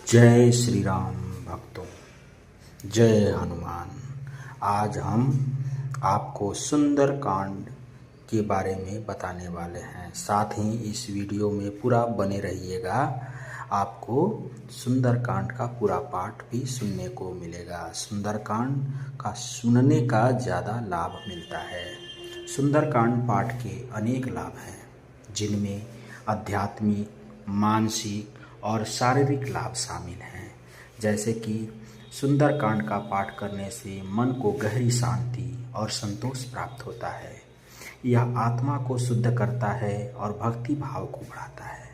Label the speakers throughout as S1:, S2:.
S1: जय श्री राम भक्तों, जय हनुमान। आज हम आपको सुंदर कांड के बारे में बताने वाले हैं। साथ ही इस वीडियो में पूरा बने रहिएगा, आपको सुंदर कांड का पूरा पाठ भी सुनने को मिलेगा। सुंदर कांड का सुनने का ज़्यादा लाभ मिलता है। सुंदर कांड पाठ के अनेक लाभ हैं, जिनमें आध्यात्मिक, मानसिक और शारीरिक लाभ शामिल हैं। जैसे कि सुंदर कांड का पाठ करने से मन को गहरी शांति और संतोष प्राप्त होता है। यह आत्मा को शुद्ध करता है और भक्ति भाव को बढ़ाता है।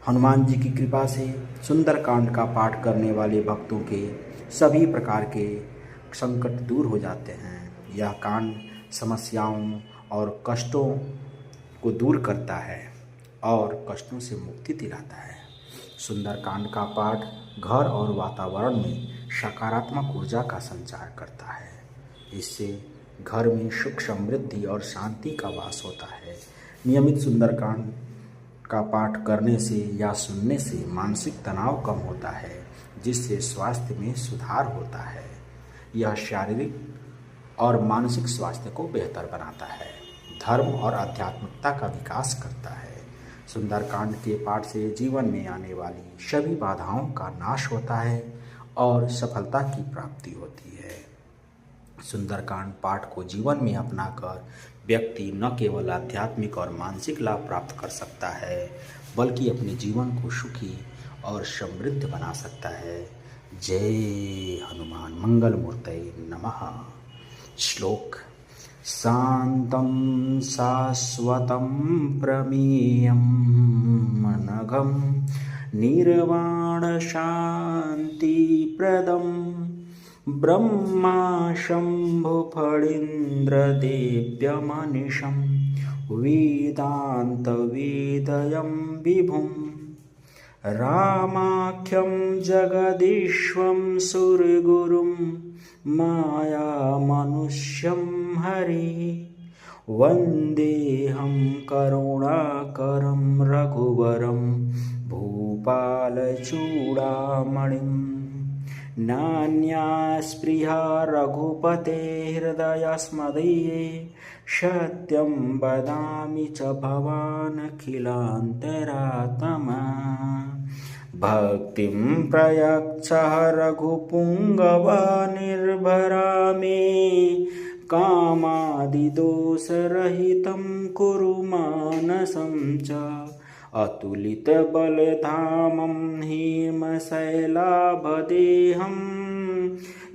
S1: हनुमान जी की कृपा से सुंदर कांड का पाठ करने वाले भक्तों के सभी प्रकार के संकट दूर हो जाते हैं। यह कांड समस्याओं और कष्टों को दूर करता है और कष्टों से मुक्ति दिलाता है। सुंदर कांड का पाठ घर और वातावरण में सकारात्मक ऊर्जा का संचार करता है। इससे घर में सुख, समृद्धि और शांति का वास होता है। नियमित सुंदर कांड का पाठ करने से या सुनने से मानसिक तनाव कम होता है, जिससे स्वास्थ्य में सुधार होता है। यह शारीरिक और मानसिक स्वास्थ्य को बेहतर बनाता है, धर्म और आध्यात्मिकता का विकास करता है। सुंदरकांड के पाठ से जीवन में आने वाली सभी बाधाओं का नाश होता है और सफलता की प्राप्ति होती है। सुंदरकांड पाठ को जीवन में अपनाकर व्यक्ति न केवल आध्यात्मिक और मानसिक लाभ प्राप्त कर सकता है, बल्कि अपने जीवन को सुखी और समृद्ध बना सकता है। जय हनुमान मंगल मूर्तये नमः। श्लोक: शांतं शाश्वतं प्रमेयं अनघं निर्वाण शांतिप्रदं ब्रह्मा शंभु फणीन्द्रदेव्यमनिशं वेदांत वेदयं विभुं रामाख्यं जगदीश्वं सुरगुरुं मायामनुष्यं हरि वन्देऽहं करुणाकरं रघुवरं भूपालचूडामणिं नान्या स्पृहा रघुपते हृदयस्मदीये सत्यं वदामि च भवानखिलान्तरात्मा भक्तिं प्रयच्छ रघुपुङ्गवा निर्भरा मे कामादिदोषरहितं कुरु मानसं च अतुलितबलधामं हेमशैलाभदेहं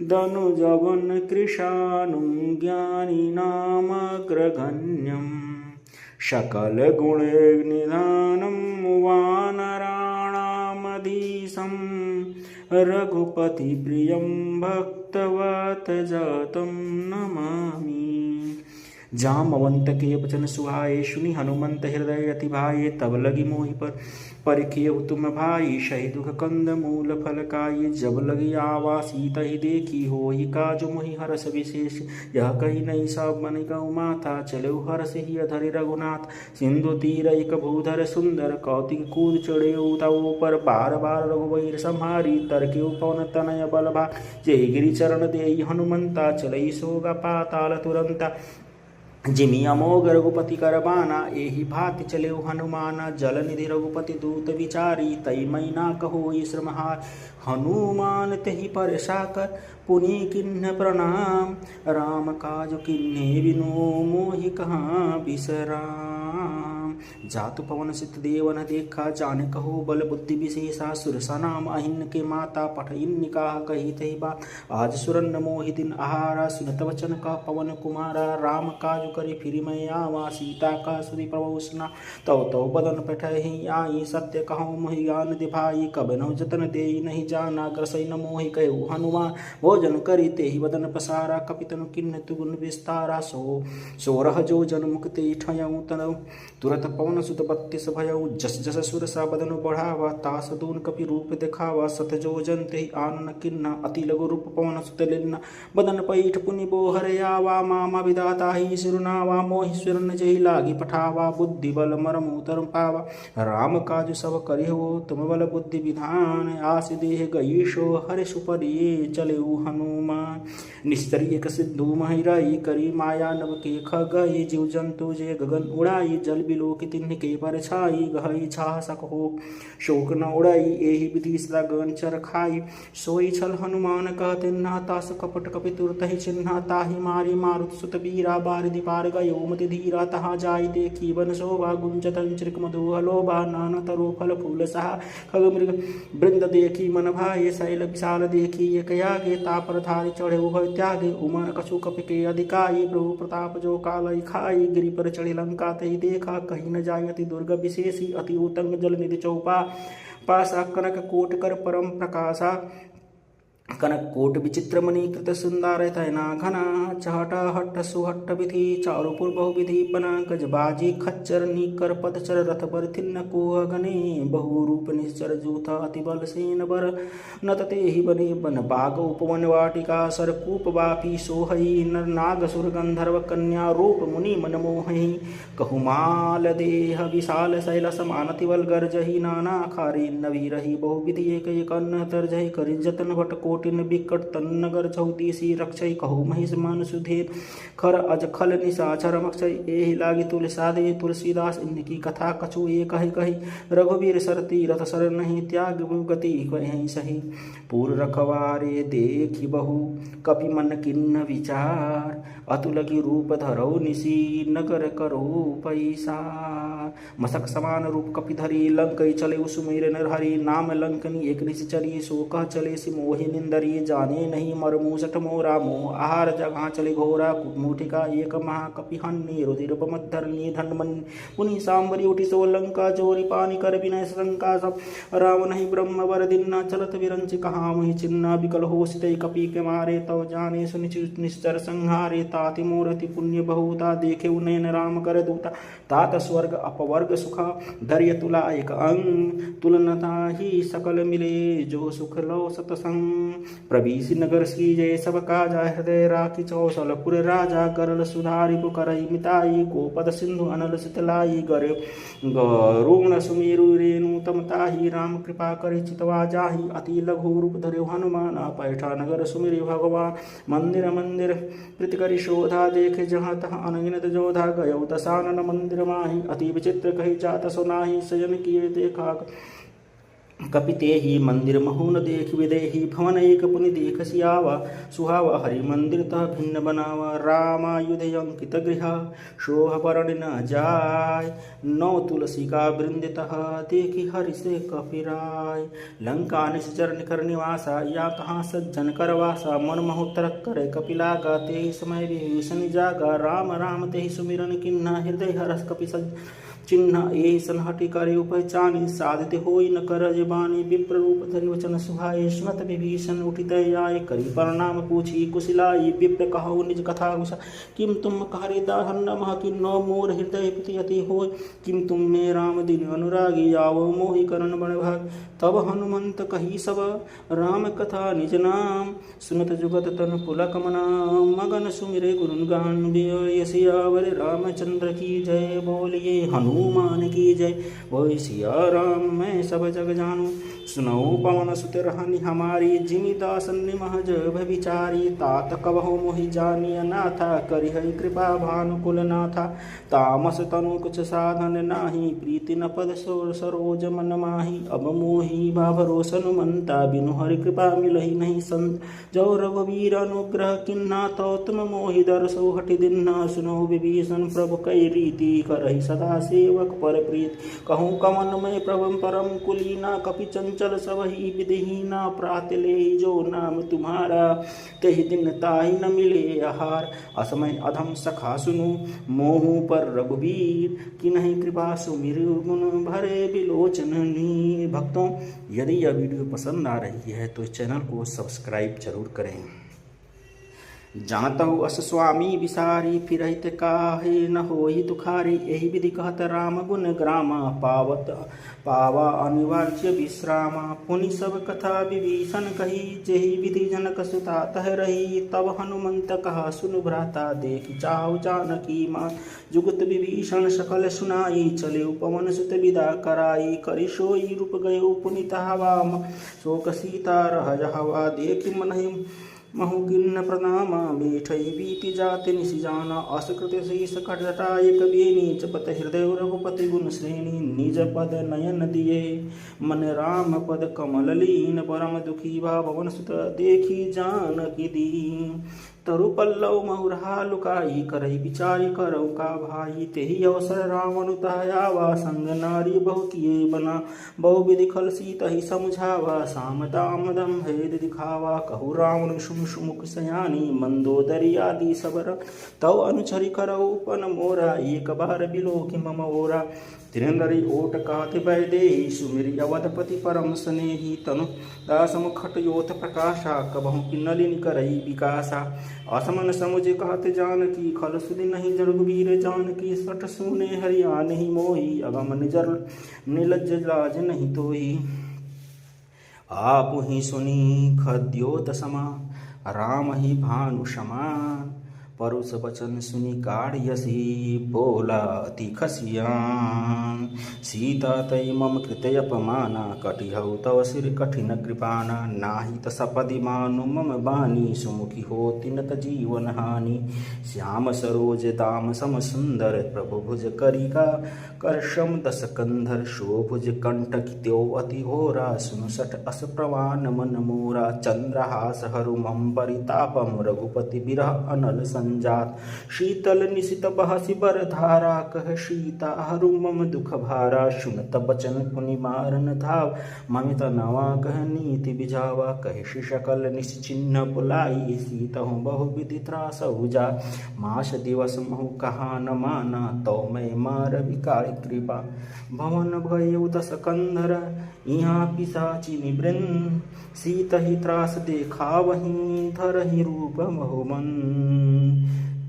S1: दनुजवनकृशानुं ज्ञानिनामग्रगण्यं सकलगुणनिधानं वानराणामधीशं रघुपतिप्रियं भक्तवत्सलं नमामि। जामवंत के वचन सुहाए, सुनि हनुमंत हृदय अति भाए। तब लगी मोहि पर परिखेहु तुम भाई, सही दुख कंद मूल फल खाई। जब लगी आवा सीता ही देखी, होई काज मोहि हरष विशेष। यह कही नहीं सब मन गौ माथा, चले हरष ही अधरि रघुनाथ। सिंधु तीर एक भूधर सुंदर, कौतिक कूद चढ़े तव पर। बार बार रघुवीर संहारी, तरके पवन तनय बल भा। जय गिरि चरण देई हनुमंता, चलई सोगा पाताल तुरंता। जिमि अमोघ रघुपति कर बाना, एहि भाति चले हनुमाना। जल निधि रघुपति दूत विचारी, तई मैना कहोई श्रमहार। हनुमान तेहि पर साकर, पुनि किन्ह प्रणाम। राम काज किन्हे बिनु, मोहि कहाँ बिसराम। जातु पवन सित देवन देखा, जाने कहो बल बुद्धि विशेषा। सुरसा नाम अहिन के माता, पठइन निकाह कही तही बात। आज सुरन मोहि दिन आहारा, सुनत वचन का पवन कुमारा। राम काज करे फिर मैं आवा, सीता का सुधि प्रभुसना। तव तव बदन पठहि आई, सत्य कहूँ मोहि ज्ञान दिभाई। कब न जतन देई नहीं जाना, ग्रसई न मोहि कहु हनुमान। भोजन करी तेहि बदन पसारा, कपितनु किन्ह तुगुन विस्तारा। सोरह जो जन मुक्ति ठयऊ तनऊ, तुरत पवन सुत 32 भयउ जस जस सुर सा बदन बढ़ावा तास दून कपि रूप दिखावा सत जो जन ते आनन किन्ना अति लघु रूप पवन सुत लिन्ना बदन पैठ पुनि बोहर आवा मामा विदाता ही सिरुनावा मोहिश्वर जही लागी पठावा बुद्धि बल मरमु तरम पावा राम काज सब करिहो तुम बल बुद्धि विधान आस देह गईशो हरि सुपरिये चले हनुमान निस्तरी एक सिद्धू महिराई करी माया नव के खगई जीव जंतु जे गगन उड़ाई जल बिलो की तिन्ह के पर छाई गहई छाह सक हो शोक न उड़ाई एहि विधि लगन चर खाई सोई छल हनुमान कहते नातास कपट कपि तुरत ही चिन्ह ताहि मारी मारुत सुत बीरा बारिधि पार गयो मति धीरा तहा जाय देखी वन शोभा गुंजत अंचरिक मधु हलोभा नाना तरो फल फूल सहा खग मृग वृंद देखी मन भाई शैल विशाल देखी एक आगे तापर धारी चढ़े उभय त्यागे उमा कछु कपि के अधिकाई प्रभु प्रताप जो कालई खाई गिरि पर चढ़ी लंका तही देखा कहीं न जाय अति दुर्ग विशेषी अति उत्तंग जल निधि चौपा पासा कनक कोट कर परम प्रकाशा कनक कोट विचित्र मणि कृत सुंदर तैना घना चहटा हट्ट सुहट्ट विधि चारुपुर बहुविधि बना गजबाजी खच्चर नीकर पदचर रथ बर थिन्न कोह गने बहु रूप निश्चर जूथा अति बल सेन बर नतते ही बने बन बाग उपवन वाटिका सरकूप वापी सोहई नर नाग सुर गंधर्व कन्या रूप मुनि मन मोहि कहुमाल देह विशाल शैल समानति बल गर्जहि नाना खारी नवी रही बहुविधि एक अन्न तरजहि करि जतन भट कोटिन बिकट तन नगर चौतीसी रक्षय कहु महिष मान सुधीर खर अज खल निशाचर मक्षय एहि लागी तुलसादे तुलसीदास इनकी कथा कछु ये कहि कहि रघुवीर सर तीरथ सर नहीं त्याग गति कहि सही पूर रखवारे देखि बहु कपि मन किन्न विचार अतुलगी रूप धरौ निसी नगर करो पैसा मसक समान रूप कपि धरी लंकई चले सुमेर नर हरि नाम लंकनी एक निश्चरी सो कह चले सि मोहि निंदरी जाने नहीं मरमु सठ मोरा मोह आहार जगह चले घोरा कुटमुठिका एक महाकपि हन्नी रुधिर उपमद्धरनी धनमन पुनि सांबरी उठी सो लंका चोरी पानी कर विनय शंका सब राम नहीं ब्रह्म वर दिन्ना चलत विरंच कहा मुहि चिन्ना विकल हो सितई कपि के मारे तव जाने सुनिश्चित निश्चर संहारे ताति मूर्ति पुण्य बहुता देखे उनयन राम कर दूता तात स्वर्ग अपवर्ग सुखा धैर्य तुला एक अंग तुलनता ही सकल मिले जो सुख लो सतसंग प्रवीसी नगर श्री जय सब काजा हृदय राखी चौसलपुर राजा करल सुधारि पुकरई मिताई गोपद सिंधु अनल सितलाई गर गरुण सुमेरु रेणु तमताही राम कृपा करि चितवा जाहि अति लघु रूप धरे हनुमान पैठा नगर सुमिरि भगवान मंदिर मंदिर प्रीति करि शोधा देखे जहाँ तहाँ अनगिनत जोधा गयो दशानन मंदिर माही अति विचित्र कही जात सुनाही सजन किए देखा कपिते ही मंदिर महुन देख विदेही भवन एक पुनि देख सियावा सुहावा हरि मंदिर तह भिन्न बनावा रामायुध अंकित गृह शोभ वर्ण न जाय नौ तुलसी का वृंदितः देखी हरि से कपिराय लंका निश्चर निकर निवासा या कहाँ सज्जन करवासा मन महोत्तर करे कपिला गाते ही समय विभीषण जागा राम राम ते सुमिरन किन्ना हृदय हरस कपि सज चिन्ह ए सनहटि करे उपचानी साधित होई न कर जबानी विप्र रूप धरि वचन सुहाए सुनत विभीषण उठित आए करी प्रणाम पूछी कुशलाई विप्र कहो निज कथा गुसा किम तुम कहरे दाहन नमः किन्नो मोर हृदय प्रति अति होय किम तुम में राम दिन अनुरागी आवो मोहि करण बण भाग तब हनुमंत कही सब राम कथा निज नाम सुनत जुगत तन पुलक मना मगन सुमिरे गुरुन गान बिय सियावर रामचंद्र की जय बोलिए हनुमान की जय बोल सिया राम मैं सब जग जानू सुनौ पवन सुत रहनि हमारी जिमि दासन निमहज भविचारी तात कबहु मोहि जानिय नाथा करिहै कृपा भानुकुल नाथा तामस तनु कुछ साधन नाही प्रीति न पद सरोज मन माही अब मोहि भरोस हनुमंता बिनु हरि कृपा मिलहि नहीं संत जो रघुवीर अनुग्रह किन्ना तो तुम मोहि दरसो हटि दिन्ना सुनो विभीषण प्रभु कई रीति करहि सदा सेवक पर प्रीत कहूँ कमन में प्रभु परम कुलीना कपि चंचल सबहि विधिहीना प्रात ले जो नाम तुम्हारा तेहि दिन ताहि न मिले आहार असमय अधम सखा सुनु मोहु पर रघुवीर किन्हि कृपा सुमिर गुण भरे बिलोचन नीर। भक्तों, यदि यह वीडियो पसंद आ रही है तो इस चैनल को सब्सक्राइब जरूर करें। जानतहु अस स्वामी विसारी, फिरहित काहे न होई तुखारी। एहि विधि कहत राम गुण ग्रामा, पावा अनिवार्य विश्रामा। पुनि सब कथा विभीषण कही, जेहि विधि जनक सुता तह रही। तब हनुमंत कहा सुनु भ्राता, देखि जाऊ जानकी मात। जुगत विभीषण सकल सुनाई, चले पवन सुत विदा कराई। करि सोई रूप गयो पुनित हवा, शोक सीता रह हवा। देखि मनहि महु किन्न प्रणामा, बैठई बीति जाति निशि जाना। असकृत शीस कट जटाय कबीनी, जपत हृदय रघुपति गुण श्रेणी। निज पद नयन दिए मन राम पद कमल लीन। परम दुखी भा पवन सुत, देखी जानकी दीन। तरु पल्लव महुरहा लुकाई, करई विचारि करौ का भाई। तेहि अवसर रावण तहावा, संग नारी बहु किए बना। बहु विधि खल सीतहि समझावा, साम दाम दम भेद दिखावा। कहु रावण सुम सुमुख सयानी, मंदोदरी आदि सबर। तव अनुचरि करौ पन मोरा, एक बार बिलोकि मम ओरा। तिरंदरी ओट काति वैदेही, सुमिरि अवधपति परम स्नेही। तनु दासम खट योथ प्रकाशा, कबहु किन्नलिन करई विकासा। असमन समुझ कहत जानकी, खल सुधि नहीं रघुबीर जानकी। सठ सुने हरिया नहीं मोही, अगम निजर निलज्ज लाज नहीं तोही। आपु ही सुनी खद्योत समा, राम ही भानु समान। परुष वचन सुनि काढ़ियसी, बोला अति खसियान। सीता तई मम कृते अपमाना, कटिहउ तव सिर कठिन कृपाना। नाही त सपदि मानु मम बानी, सुमुखी होति न त जीवन हानि। श्याम सरोज दाम सम सुंदर, प्रभु भुज करिका करशम दस कंधर। शोभुज कंटक त्यो अति घोरा, सुनु सठ अस प्रवान मन मोरा। चंद्रहास हरु मम परितापम, रघुपति बिरह अनल संजात। शीतल निशित बहसि बर धारा, कह सीता हरु मम दुख भारा। सुनत बचन पुनि मारन धाव, ममित नवा कह नीति बिझावा। कहि सकल निश्चिन्ह पुलाई, सीतहु बहु विधि त्रासहु जा। मास दिवस महु कहा न माना, तो मैं मार विकार कृपा। भवन भयउ दस कंधर, यहाँ पिशाची निवृन्न। सीतहि त्रास देखावहीं, धरहि रूप महुमन।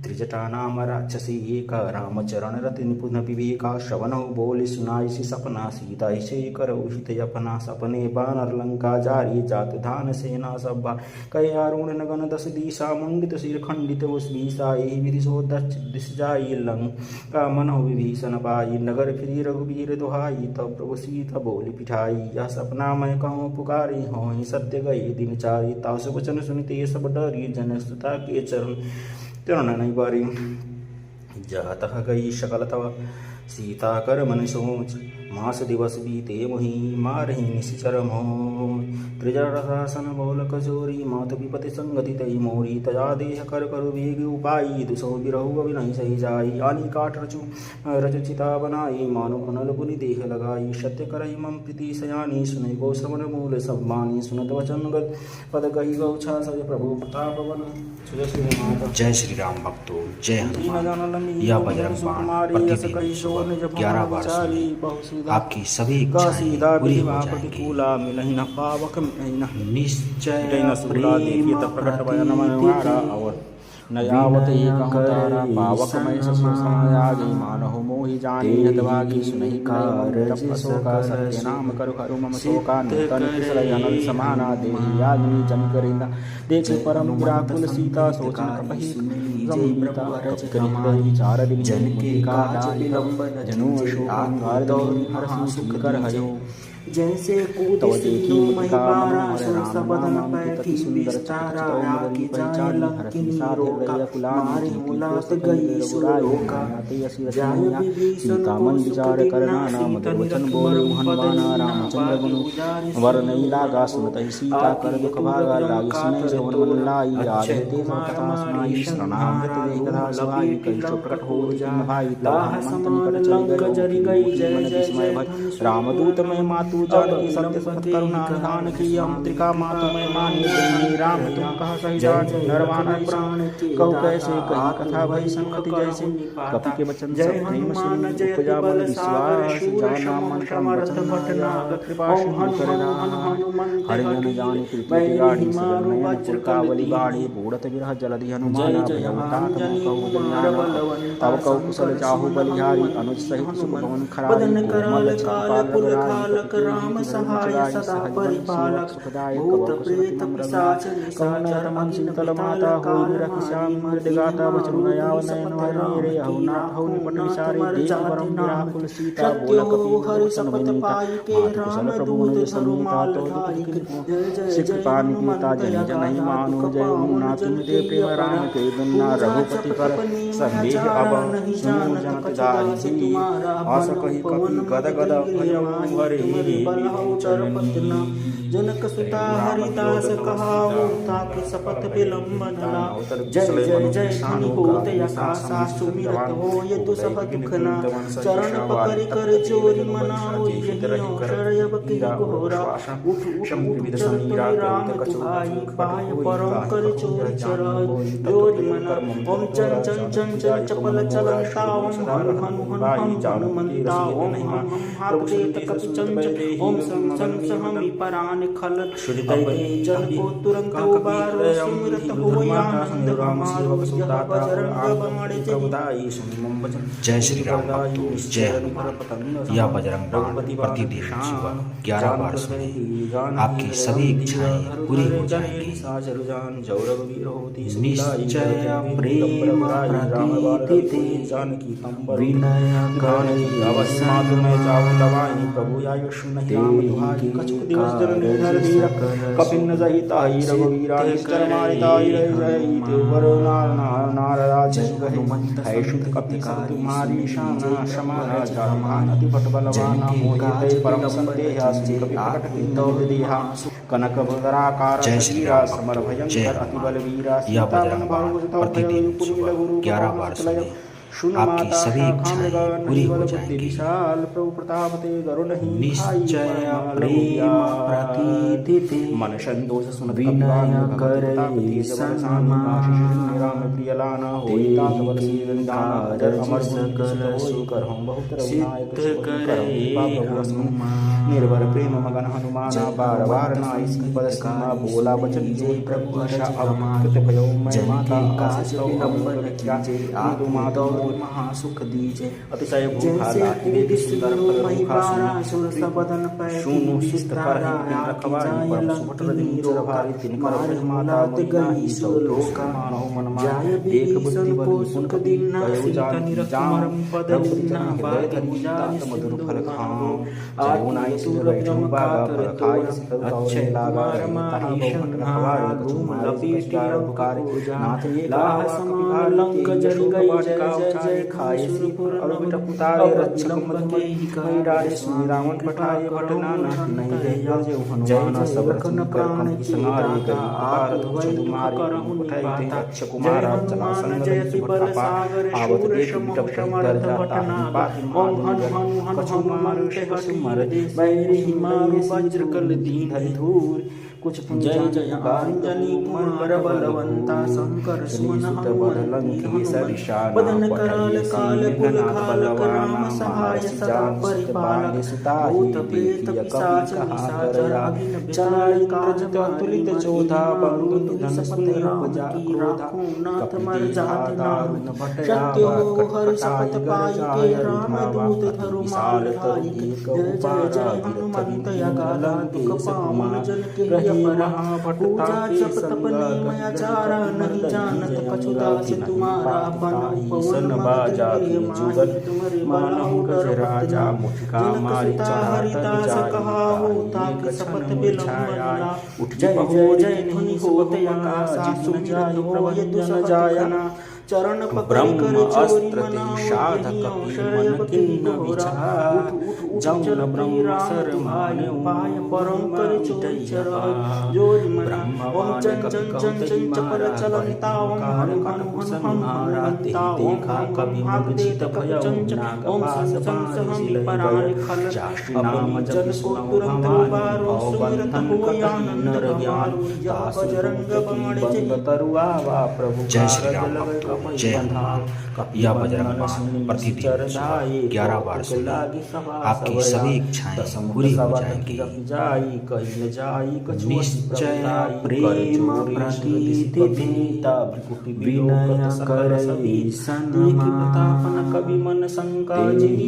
S1: त्रिजटा नाम राक्षसी एका, रामचरण रति निपुण विवेका। श्रवणौ बोले सुनाइसी सपना, सीता ऐसे करौ हित अपना। सपने बानर लंका जारी, जात धान सेना सभा। कहे अरुण नगन दस दिशा, मंडित सिर खंडित उषा। एहि विधि सो दिस जाई, लंका मनहु विभीषण पाई। नगर फिरी रघुबीर दुहाई, तब प्रभु सीता बोली पिठाई। यह सपना मैं कहूँ पुकारी, हों सत्य गए दिन चारी। तासु वचन सुनिते सब डरी, जनस्तुता के चरण नहीं बारी। जहाँ तह गई शकल तव, सीता कर मन सोच। मास दिवस बीते मोहि, मारहि निशिचर मोह। त्रिजटासन बोल कचोरी, मात विपति संगति तई मोरी। तया देह कर करु वेग उपाई, दुसो बिरहु अविनहि सही जाई। आनी काठ रचु चिता बनाई, मानो अनल पुनि देह लगाई। सत्य करहि मम प्रीति सयानी, सुनै गो श्रवण मूल सब मानी। सुनत वचन गद पद गही गौछा, सज प्रभु प्रताप बन। जय श्री राम भक्तों, जय हनुमान। यह बजरंग बाण प्रतिदिन सुबह 11 बार सुनें, आपकी सभी इच्छाएं पूरी हो जाएंगी। निश्चय नयावत एकांतारा, पावक मय ससुरायागी। मानहु मोहि जानी हतभागी, सुनहि कार शोका। सत्य नाम करु हरु मम शोका। नूतन कुशल अनल समाना, देहि आदमी जन करिंदा। देखे परम व्याकुल सीता, सोचन कपहि गंभीरता। कपि विचार दिन जन के काज विलंबन, जनु शोकांगार दौरि हर सुख कर हयो। जैसे कूद देखी महिबारा, सबदन पैठी विस्तारा। आकी जाय लंकिनी रोका, मारे मुलात गई सुरोका। जाय विभीषण को विचार करना, नाम वचन बोले हनुमाना। रामचंद्र गुण वरनई लागा, सुनतहि सीता कर दुख भागा। लागे सुनै श्रवण मन लाई, आधे कथा सुनाई। शरणागत देहि कथा सुहाई, कहियो प्रकट हो भाई। तब हनुमंत निकट चली गई, जरि गई जय जय। रामदूत मैं मात तू जानकी सत्य सुख करुणा निधान की अमृतिका मातु मैं मानी देवी राम तुम कहा सही जान नरवाना प्राण कहु कैसे कही कथा भई संगति जैसे कपि के वचन सब प्रेम से उपजा बल विश्वास जाना मन समर्थ भटना कृपा सिंधु करना हरि जन जानि प्रीति गाढ़ी सजल नयन पुरकावली बाढ़ी बूढ़त विरह जलधि हनुमान भयवतात कहु दुनिया तब कहु कुशल चाहु बलिहारी अनुज सहित सुख भवन खरारी कोमल काल राम सहाय सदा परिपालक सुखदायक भूत प्रेत पिशाच करुणा मन शीतल माता हो रख श्याम मृदगाता बचन नयाव नयन रे हौ नाथ हौ निपट विसारे देव परम विराकुल सीता बोलक हरि शपथ पाई के राम दूत सरुमाल धारी जय जय पानी पीता जन जन मानो जय मुना तुम दे प्रेम राम के दुन्ना रघुपति पर संदेह अब सुनो जनत दारी आस कहि कपि गद गद भयउ हरे चरपतना जनक सुता हरिदास कहाऊ ताकि शपथ विलंबन ला जय जय जय धनी होत आकाशा सुमिरत हो ये दुसह दुख ना चरण पकड़ कर चोरी मनाओ यही अवसर अब की घोरा उठ उठ चल तुम राम दुहाई पाय परम कर चोरी चराई चोरी मना ओम चन चन चन चन चपल चलंता ओम हनु हनु हनु हनुमंता ओम हम हाथ देत कपि चंचल ओम सं सं सहमि परान खल जल को तुरंत उबारो सुमिरत हो आनंद हमारो यह बजरंग बाण
S2: जय श्री राम भक्तों, जय हनुमान। यह बजरंग बाण प्रतिदिन सुबह 11 बार सुने आपकी सभी इच्छाएं पूरी हो जाएंगी। निश्चय प्रेम विनय
S1: कपिन सहित रघुवीरा निश्चर मारिताई है शुद्ध कपि तुम्हारी शान समाना चारमान अति भट बलवाना मोहिते परम संदेहा कपि प्रकट किंदो देहा कनक भद्राकार वीरा समर भयंकर अति बलवीरा
S2: यह बजरंग बाण प्रतिदिन सुबह 11 बार सुने आपकी सभी इच्छाएं पूरी हो जाएंगी।
S1: प्रभु प्रताप ते गरुण
S2: निश्चय प्रेम प्रतीति
S1: मन संतोष सुन
S2: विनय करे
S1: राम प्रिय लाना होई दास बल सीवंदान अमर सकल सुकर हम बहुत रघुनायक करे निर्भर प्रेम मगन हनुमान बार बार नाई पद सीमा बोला बचन जो प्रभु आशा अवकृत भयो मैं माता काश विलंबन क्या आदि माधव
S2: महासुख दीजे
S1: अतिशय भूखाला देवी सुंदर फल सुर बदन पै सुनु शिस्त कर इंद्र खवाई पर सुभट नीर भारी तिनकर माता गई सो लोक मानव मन जाय एक बुद्धि बल सुख दिन भयो जान पद ना बात जान मधुर फल खाओ आउनाई सुर जम्बा फल खाई अच्छे लागा ताहि बहु खवाई घूम लपी प्यार पुकार नाथ ये लाह समान लंक जरि गई जय जय खाए सुरपुर अवट पुतारे रक्षक मधुमती कहि डारे सुनि रावण पठाए भटना नहीं रे जय हनुमान सब कन प्राण की संहारे गई आर ध्वज मारे करहु उठाई रक्षक कुमार चला संग जय बल सागर आवत देख बिटप समर्थ भटना ओम हनु हनुमान हसुमर बैरि हिमालय वज्र कल दीन धरि धूर कुछ जय जय अंजनी कुमार बलवंता शंकर सुमन बदन कराल काल कुल खालक राम सहाय सदा परिपालक भूत प्रेत पिशाच निशाचर अघिन चलाई काज अतुलित चोधा बंधु धनपति राम की राखो नाथ मर जाति नाम सत्य हो हरि शपथ पाई के राम दूत धरु माल धाई जय जय जय हनुमंत अकाला दुख पावन जन के पूजा जप तप नियम आचार नहीं जानत कछुदास तुम्हारा बन पवन बाजा जुगल तुम्हारे मानहु गजराजा मुठिका मारी हरिदास कहाऊ ताकि शपथ विलंबन उठ जय जय जय ध्वनि होत आकाशा सुमिरत हो ये दुसह जायना
S3: चरण
S2: ब्रह्म अस्त्र ते साधक मन किन्न विचार जौन ब्रह्म सर माने
S3: पाय परम कर चोचरा जोर मना ओम चन चन चन चन चपल चलन तावम हनु हनु हनु
S2: देखा कवि मुदित भय
S3: ओम संसहम पराण खल
S2: नाम जप
S3: को तुरंत बारो सुमिरत हो आनंद ज्ञान बजरंग बाण
S2: तरुआ वा प्रभु जय श्री राम भक्तों, जय हनुमान। यह बजरंग बाण प्रतिदिन 11 बार सुनिए, आपकी सभी इच्छाएं पूरी हो जाएंगी। निश्चय प्रेम प्रतिदिता विनय करे सनमान
S3: कवि मन शंका जिहि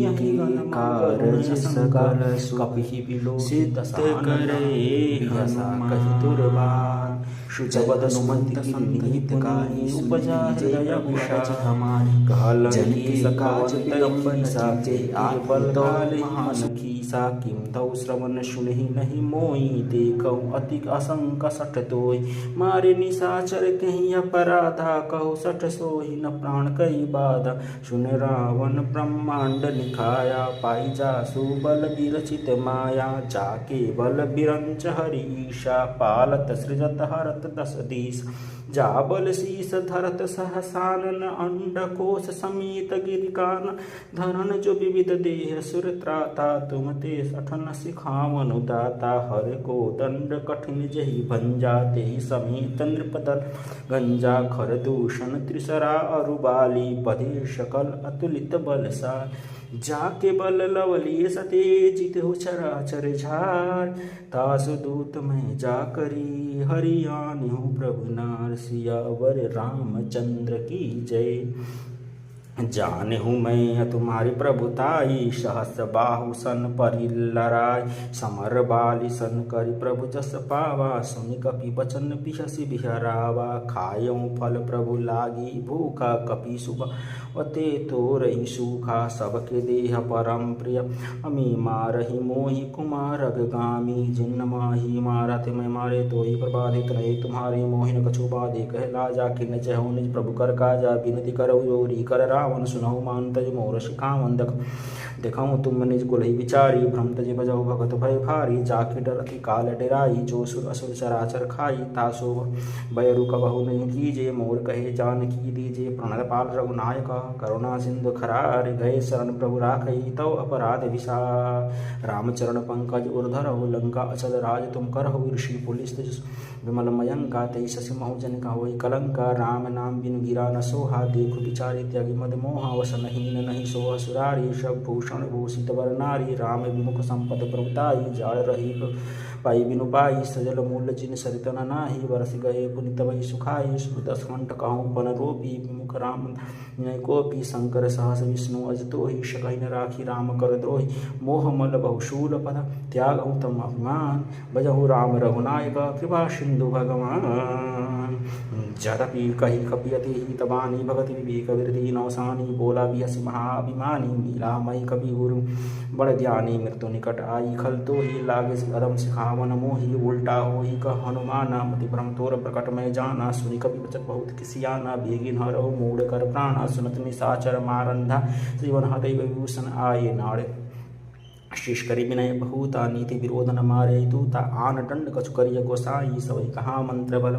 S2: कार्य सकल
S3: कपि बिलो
S2: सिद्ध करे
S3: कहि तुरबान शुचवद सुमंत संत गाई उपजा हृदय विशाच हमारी कहल की सकाच विलंबन साचे आपल काल महासखी सा किम तौ श्रवण सुनहि नहीं मोई देखौ अति असंक सठ तोय मारे निशाचर कहीं अपराधा कहो सठ सोहि न प्राण कई बाधा सुन रावण ब्रह्मांड निखाया पाई जासु बल विरचित माया जाके बल बिरंच हरीशा पालत सृजत हरत दस दिश जा बल शीस धरत सहसानन अंडकोश समेत गिरिकान धरन जो विविध देह सुर त्राता तुम ते सठन सिखावनु दाता हर को दंड कठिन जही भंजा ते समेत नृपदल गंजा खर दूषण त्रिसरा अरुबाली बधे शकल अतुलित बलसा जाके बल लवली सतेजित हो चराचर झार तासु दूत में जाकरी हरियाणि हूँ प्रभु नार सियावर रामचंद्र की जय। जाने हूँ मैं तुम्हारी प्रभुताई सहस बाहु सन परिलराय समर बाली सन करि प्रभु जस पावा सुनि कपि बचन बिहसि बिहरावा खायो फल प्रभु लागी भूखा कपि सुबह वते तो रही सूखा सबके देह परम प्रिय अमी मारही मोहि कुमार अगगामी जिन्न माही मारत मैं मारे तो ही प्रबाधित नहीं तुम्हारे मोहिन कछु बाधे कहला जा किन चहु निज प्रभु कर काजा विनती करो योरी कर रावण सुनहु मान तज मोर शिखावन देखऊँ तुम निज कुल ही विचारी भ्रम तज बजहु भगत भय भारी जाके डरती काल डेराई जो सुर असुर चराचर खाई तासो बयरु कबहु नहीं कीजे मोर कहे जानकी दीजे प्रणतपाल रघुनायक करुणा सिंधु खरार गए शरण प्रभु राखई तव अपराध विषा रामचरण पंकज उर्धरहु लंका अचल राज तुम करहु ऋषि पुलिस विमल मयंका तई शशि महजन का होई कलंका राम नाम बिनु गिरा न सोहा देखु विचारि त्यागी मद मोहा वसन हीन नहीं सोह सुरारी सब भूषण भूषित वर नारी राम विमुख संपद प्रभुताई जाड़ रही पाई बिनु पाई सजल मूल जिन सरितन नाही बरस गए पुनित वही सुखाई सुदस कंठ कहूँ पन रोपी विमुख राम नय कोपी शंकर सहस विष्णु अजतो ही शकन राखी राम कर द्रोही मोह मल बहुशूल पद त्यागहु तम अभिमान बजहु राम रघुनायक कृपा सिंधु भगवान जदपि कही कपियति ही तबानी भगति विवेक वृद्धि नौसानी बोला बिहसि महाअभिमानी मीला मई कवि गुरु बड़ ध्यानी मृत्यु निकट आई खल तो ही लागे अदम सिखावन मोही उल्टा हो ही कह हनुमाना मति भ्रम तोर प्रकट में जाना सुनि कवि बचत बहुत किसियाना बेगिन हरो मूड कर प्राणा सुनत निशाचर मारंधा जीवन हतै विभूषण आये नाड़े शीश करी विनय बहुता नीति विरोध न मारे दूता आन दंड कछु करिय गोसाई सवै कहा मंत्र बल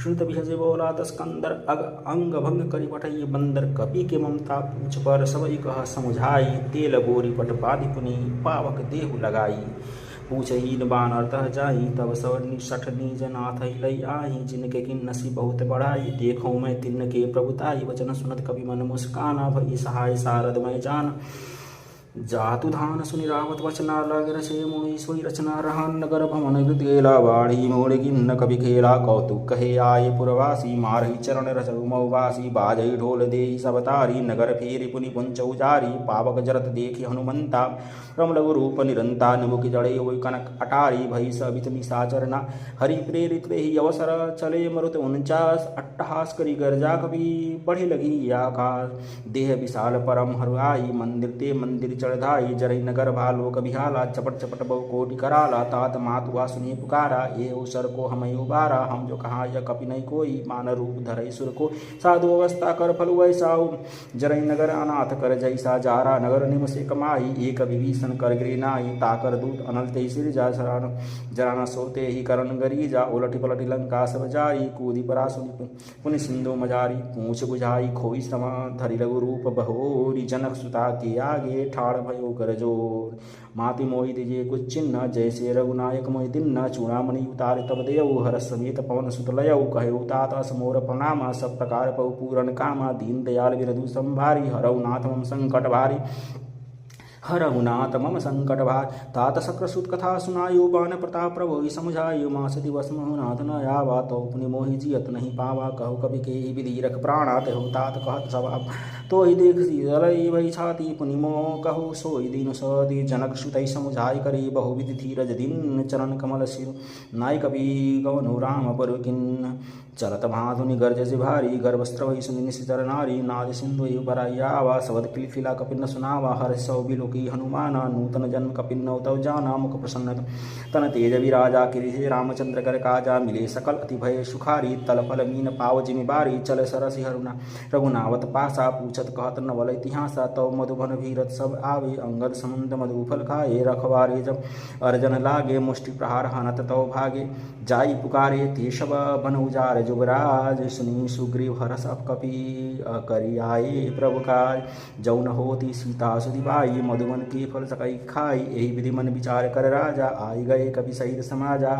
S3: श्रुत बिहजे बोला तस्कंदर अग अंग भंग करी पठई बंदर कपि के ममता पूछ पर सवै कह समुझाई तेल बोरी पट बाधि पुनि पावक देहु लगाई पूछहीन बानर तह जाई तब सवर्णी सठ निज नाथ लई आई जिनके किन्नसी बहुत बढ़ाई देखो मैं तिन्न के प्रभुताई वचन सुनत कवि मन मुस्काना भई सहाय सारद मैं जान जातु धान सुनि रावत वचना लग रसे मुनि सोई रचना रहन नगर भवन गेला बाढ़ी मोड़ किन्न कवि खेला कौतुक कहे आये पुरवासी मारही चरण रसु मऊवासी बाजई ढोल देई सब तारी नगर फेरी पुनि पुंच उजारी पावक जरत देखी हनुमंता रमलघु रूप निरंता निमुखि जड़े हुई कनक अटारी भई सबित निशाचरना हरि प्रेरित ही अवसर चले मरुत 49 अट्टहास करी गर्जा कवि बढ़े लगी आकाश देह विशाल परम हरुआई मंदिर ते मंदिर चढ़धाई जरई नगर भालो कबिहाला चपट चपट बहु कोटि कराला तात मातुआ सुनी पुकारा ये अवसर को हम उबारा हम जो कहा यह कपि नहीं कोई मान रूप धरई सुर को साधु अवस्था कर फल वैसाऊ जरई नगर अनाथ कर जैसा जारा नगर निम से कमाई एक विभीषण कर गिरी नाई ताकर दूत अनल ते सिर जा जराना सोते ही करण गरी जा उलटी पलटी लंका सब जारी कूदी परा सुनी पुनि सिंधु मजारी पूछ बुझाई खोई समा धरि रघु रूप बहोरी जनक सुता के आगे ठाड़ भयो कर जोर माति मोहि दिजे कुछ चिन्ह जैसे रघुनायक मोहि दिन्न चूड़ामणि उतारे तब देव हर समेत पवन सुत लयऊ कहे तात समोर प्रणामा सब प्रकार पहु पूरन कामा दीन दयाल विरधु संभारी हरऊ नाथ मम संकट भारी हरहुनाथ मम संकट भार तात सक्रसुत कथा सुनायो बान प्रताप प्रभु समुझायो मास दिवस महुनाथ न आवा तो पुनि मोहि जियत नहीं पावा कहु कवि के विधि रख प्राणा ते हो तात कहत सब तो ही देख रई भई छाती पुनि मोह कहु सोई दीन सदी जनक सुतई समुझाई करी बहु विधि धीरज दिन चरण कमल सिर नाय कवि गवनु राम पर किन चलत भाधुनि गर्ज से भारी गर्भस्त्र वही सुनि निश्चर नारी नाद सिंधु बरायावा सवद किलफिला कपिन सुनावा हर सौ बिलोकी हनुमाना नूतन जन्म कपिन तव जाना मुख प्रसन्न तन तेज विराजा किरि रामचंद्र कर काजा मिले सकल अति भय सुखारी तल फल मीन पाव जिमि बारी चल सरसि हरुना रघुनावत पासा पूछत कहत नवल इतिहासा तव मधुबन भीरत सब आवे अंगद समुंद मधुफल खाए रखवारे जब अर्जन लागे मुष्टि प्रहार हनत तव भागे जाई पुकारे केशव बन उजार जुगराज सुनी सुग्रीव हरस अप कपि करि आए प्रभु काज जौन होती सीता सुदिबाई मधुबन के फल सकई खाई यही विधि मन विचार कर राजा आई गए कपि सहित समाजा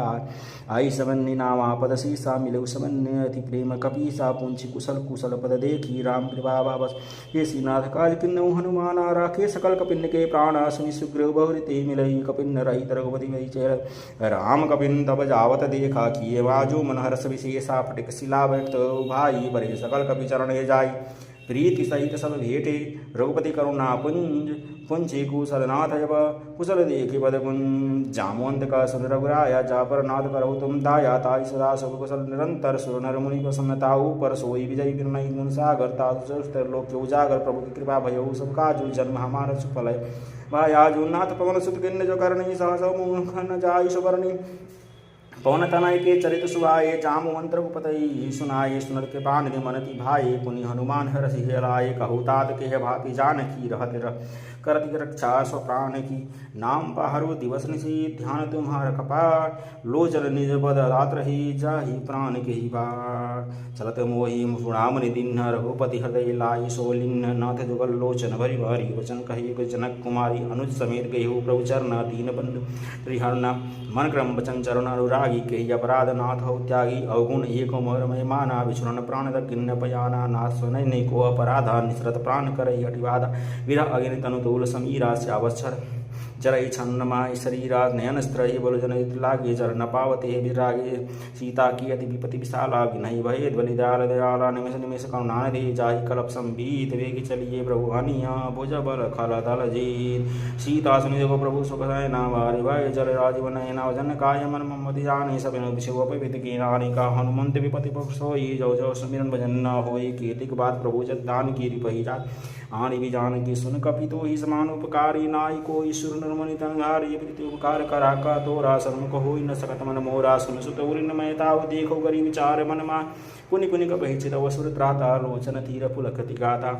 S3: आई समन्य नामा पद सीसा मिले समन्य अति प्रेम कपीसा पुंछि कुशल कुशल पद देखी राम कृपा बस ये श्रीनाथ काज किन्नौ हनुमाना राखे सकल कपिन के प्राणा सुनि सुग्रीव बहुरीते मिलई कपिन रहित रघुपति मई चेर राम कपिन तब जावत देखा किए वाजो मन हर्ष विशेषा फटिक शिला बैठ भाई बरे सकल कपि चरण जाई प्रीति सहित सब भेटे रघुपति करुणा पुंज पुंजे कुशलनाथ जब कुशल देखे पद कुंज जामवंत का सुर रघुराया जा पर नाथ करो तुम दाया ताई सदा सब कुशल निरंतर सुर नर मुनि प्रसन्नता ऊपर सोई विजय विनय गुण सागर तासुर लोक उजागर प्रभु की कृपा भयो सब काजु जन्म हमारा सुफल है भायाजु नाथ पवन सुत किन्न जो करनी सहस मुख न जाई सुवर्णी पवन तनय के चरित सुभाए जामवंत रघुपति सुनाए सुनत के बान मनति भाई पुनि हनुमान हरषि हेलाए कहु तात के भाति जानकी रहत करति रक्षा स्व प्राण की नाम पहारो दिवस निशी ध्यान तुम्हार कपाट लोचन निज पद रात्र ही जाहि प्राण के ही बार चलत मोहि मुसुरामनि दिन रघुपति हृदय लाई सोलिन नाथ जुगल लोचन भरि भारी वचन कही जनक कुमारी अनुज समेत गई प्रभु चरण दीन बंधु त्रिहरना मन क्रम वचन चरण अनुरागी के अपराध नाथ हो त्यागी अवगुण एक मोर मय माना विचरण प्राण किन्न पयाना नाथ सुनय नहीं को अपराधा निसरत प्राण करई अटिवादा विरह अग्नि तनु तोल समीरा श्यावच्छर जरई छन्नमाय शरीरा नयन स्त्रय बलजन लागे जर न पावते विरागे सीता की अति विपति विशाला नहीं भय बलिदाल दयाला निमेष निमेष करुणा दे जाहि कलप संबीत वेग चलिए प्रभु हनिया भुज बल खल दल जीत सीता सुनि देव प्रभु सुख ना वारि भय जल राजीव नयना जन काय मन ममति जाने सब विषय पवित की नानी का हनुमंत विपति सोई जो जो सुमिरन भजन न होई कीर्तिक बात प्रभु जत दान की रिपहि जात आनी भी जान की सुन कपि तो ही समान उपकारी नाई कोई सुर नरमणि तनहारी प्रीति उपकार करा का तोरा सन्मुख होई न सकत मन मोरा सुन सुत उरिन मयताव देखो गरी विचार मन मा पुनि पुनि कपहि चितव सुर त्राता लोचन तीर पुलकति गाता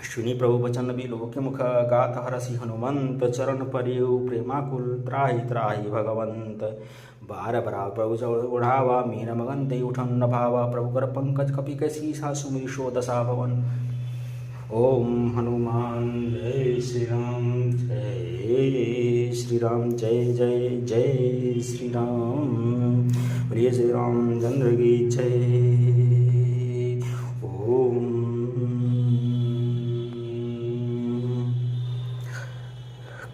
S3: सुनि प्रभु वचन बिलोक मुख गात हरसि हनुमंत चरण परियु प्रेमाकुल त्राहि त्राहि भगवंत बार बरा प्रभु उढ़ावा मीन मगन दे उठन न भावा प्रभु कर पंकज कपि कैसी सा सुमिर शो दशा भवन ओम हनुमान जय श्री राम जय श्री राम जय जय जय श्री राम प्रिय श्री रामचंद्र की जय ओम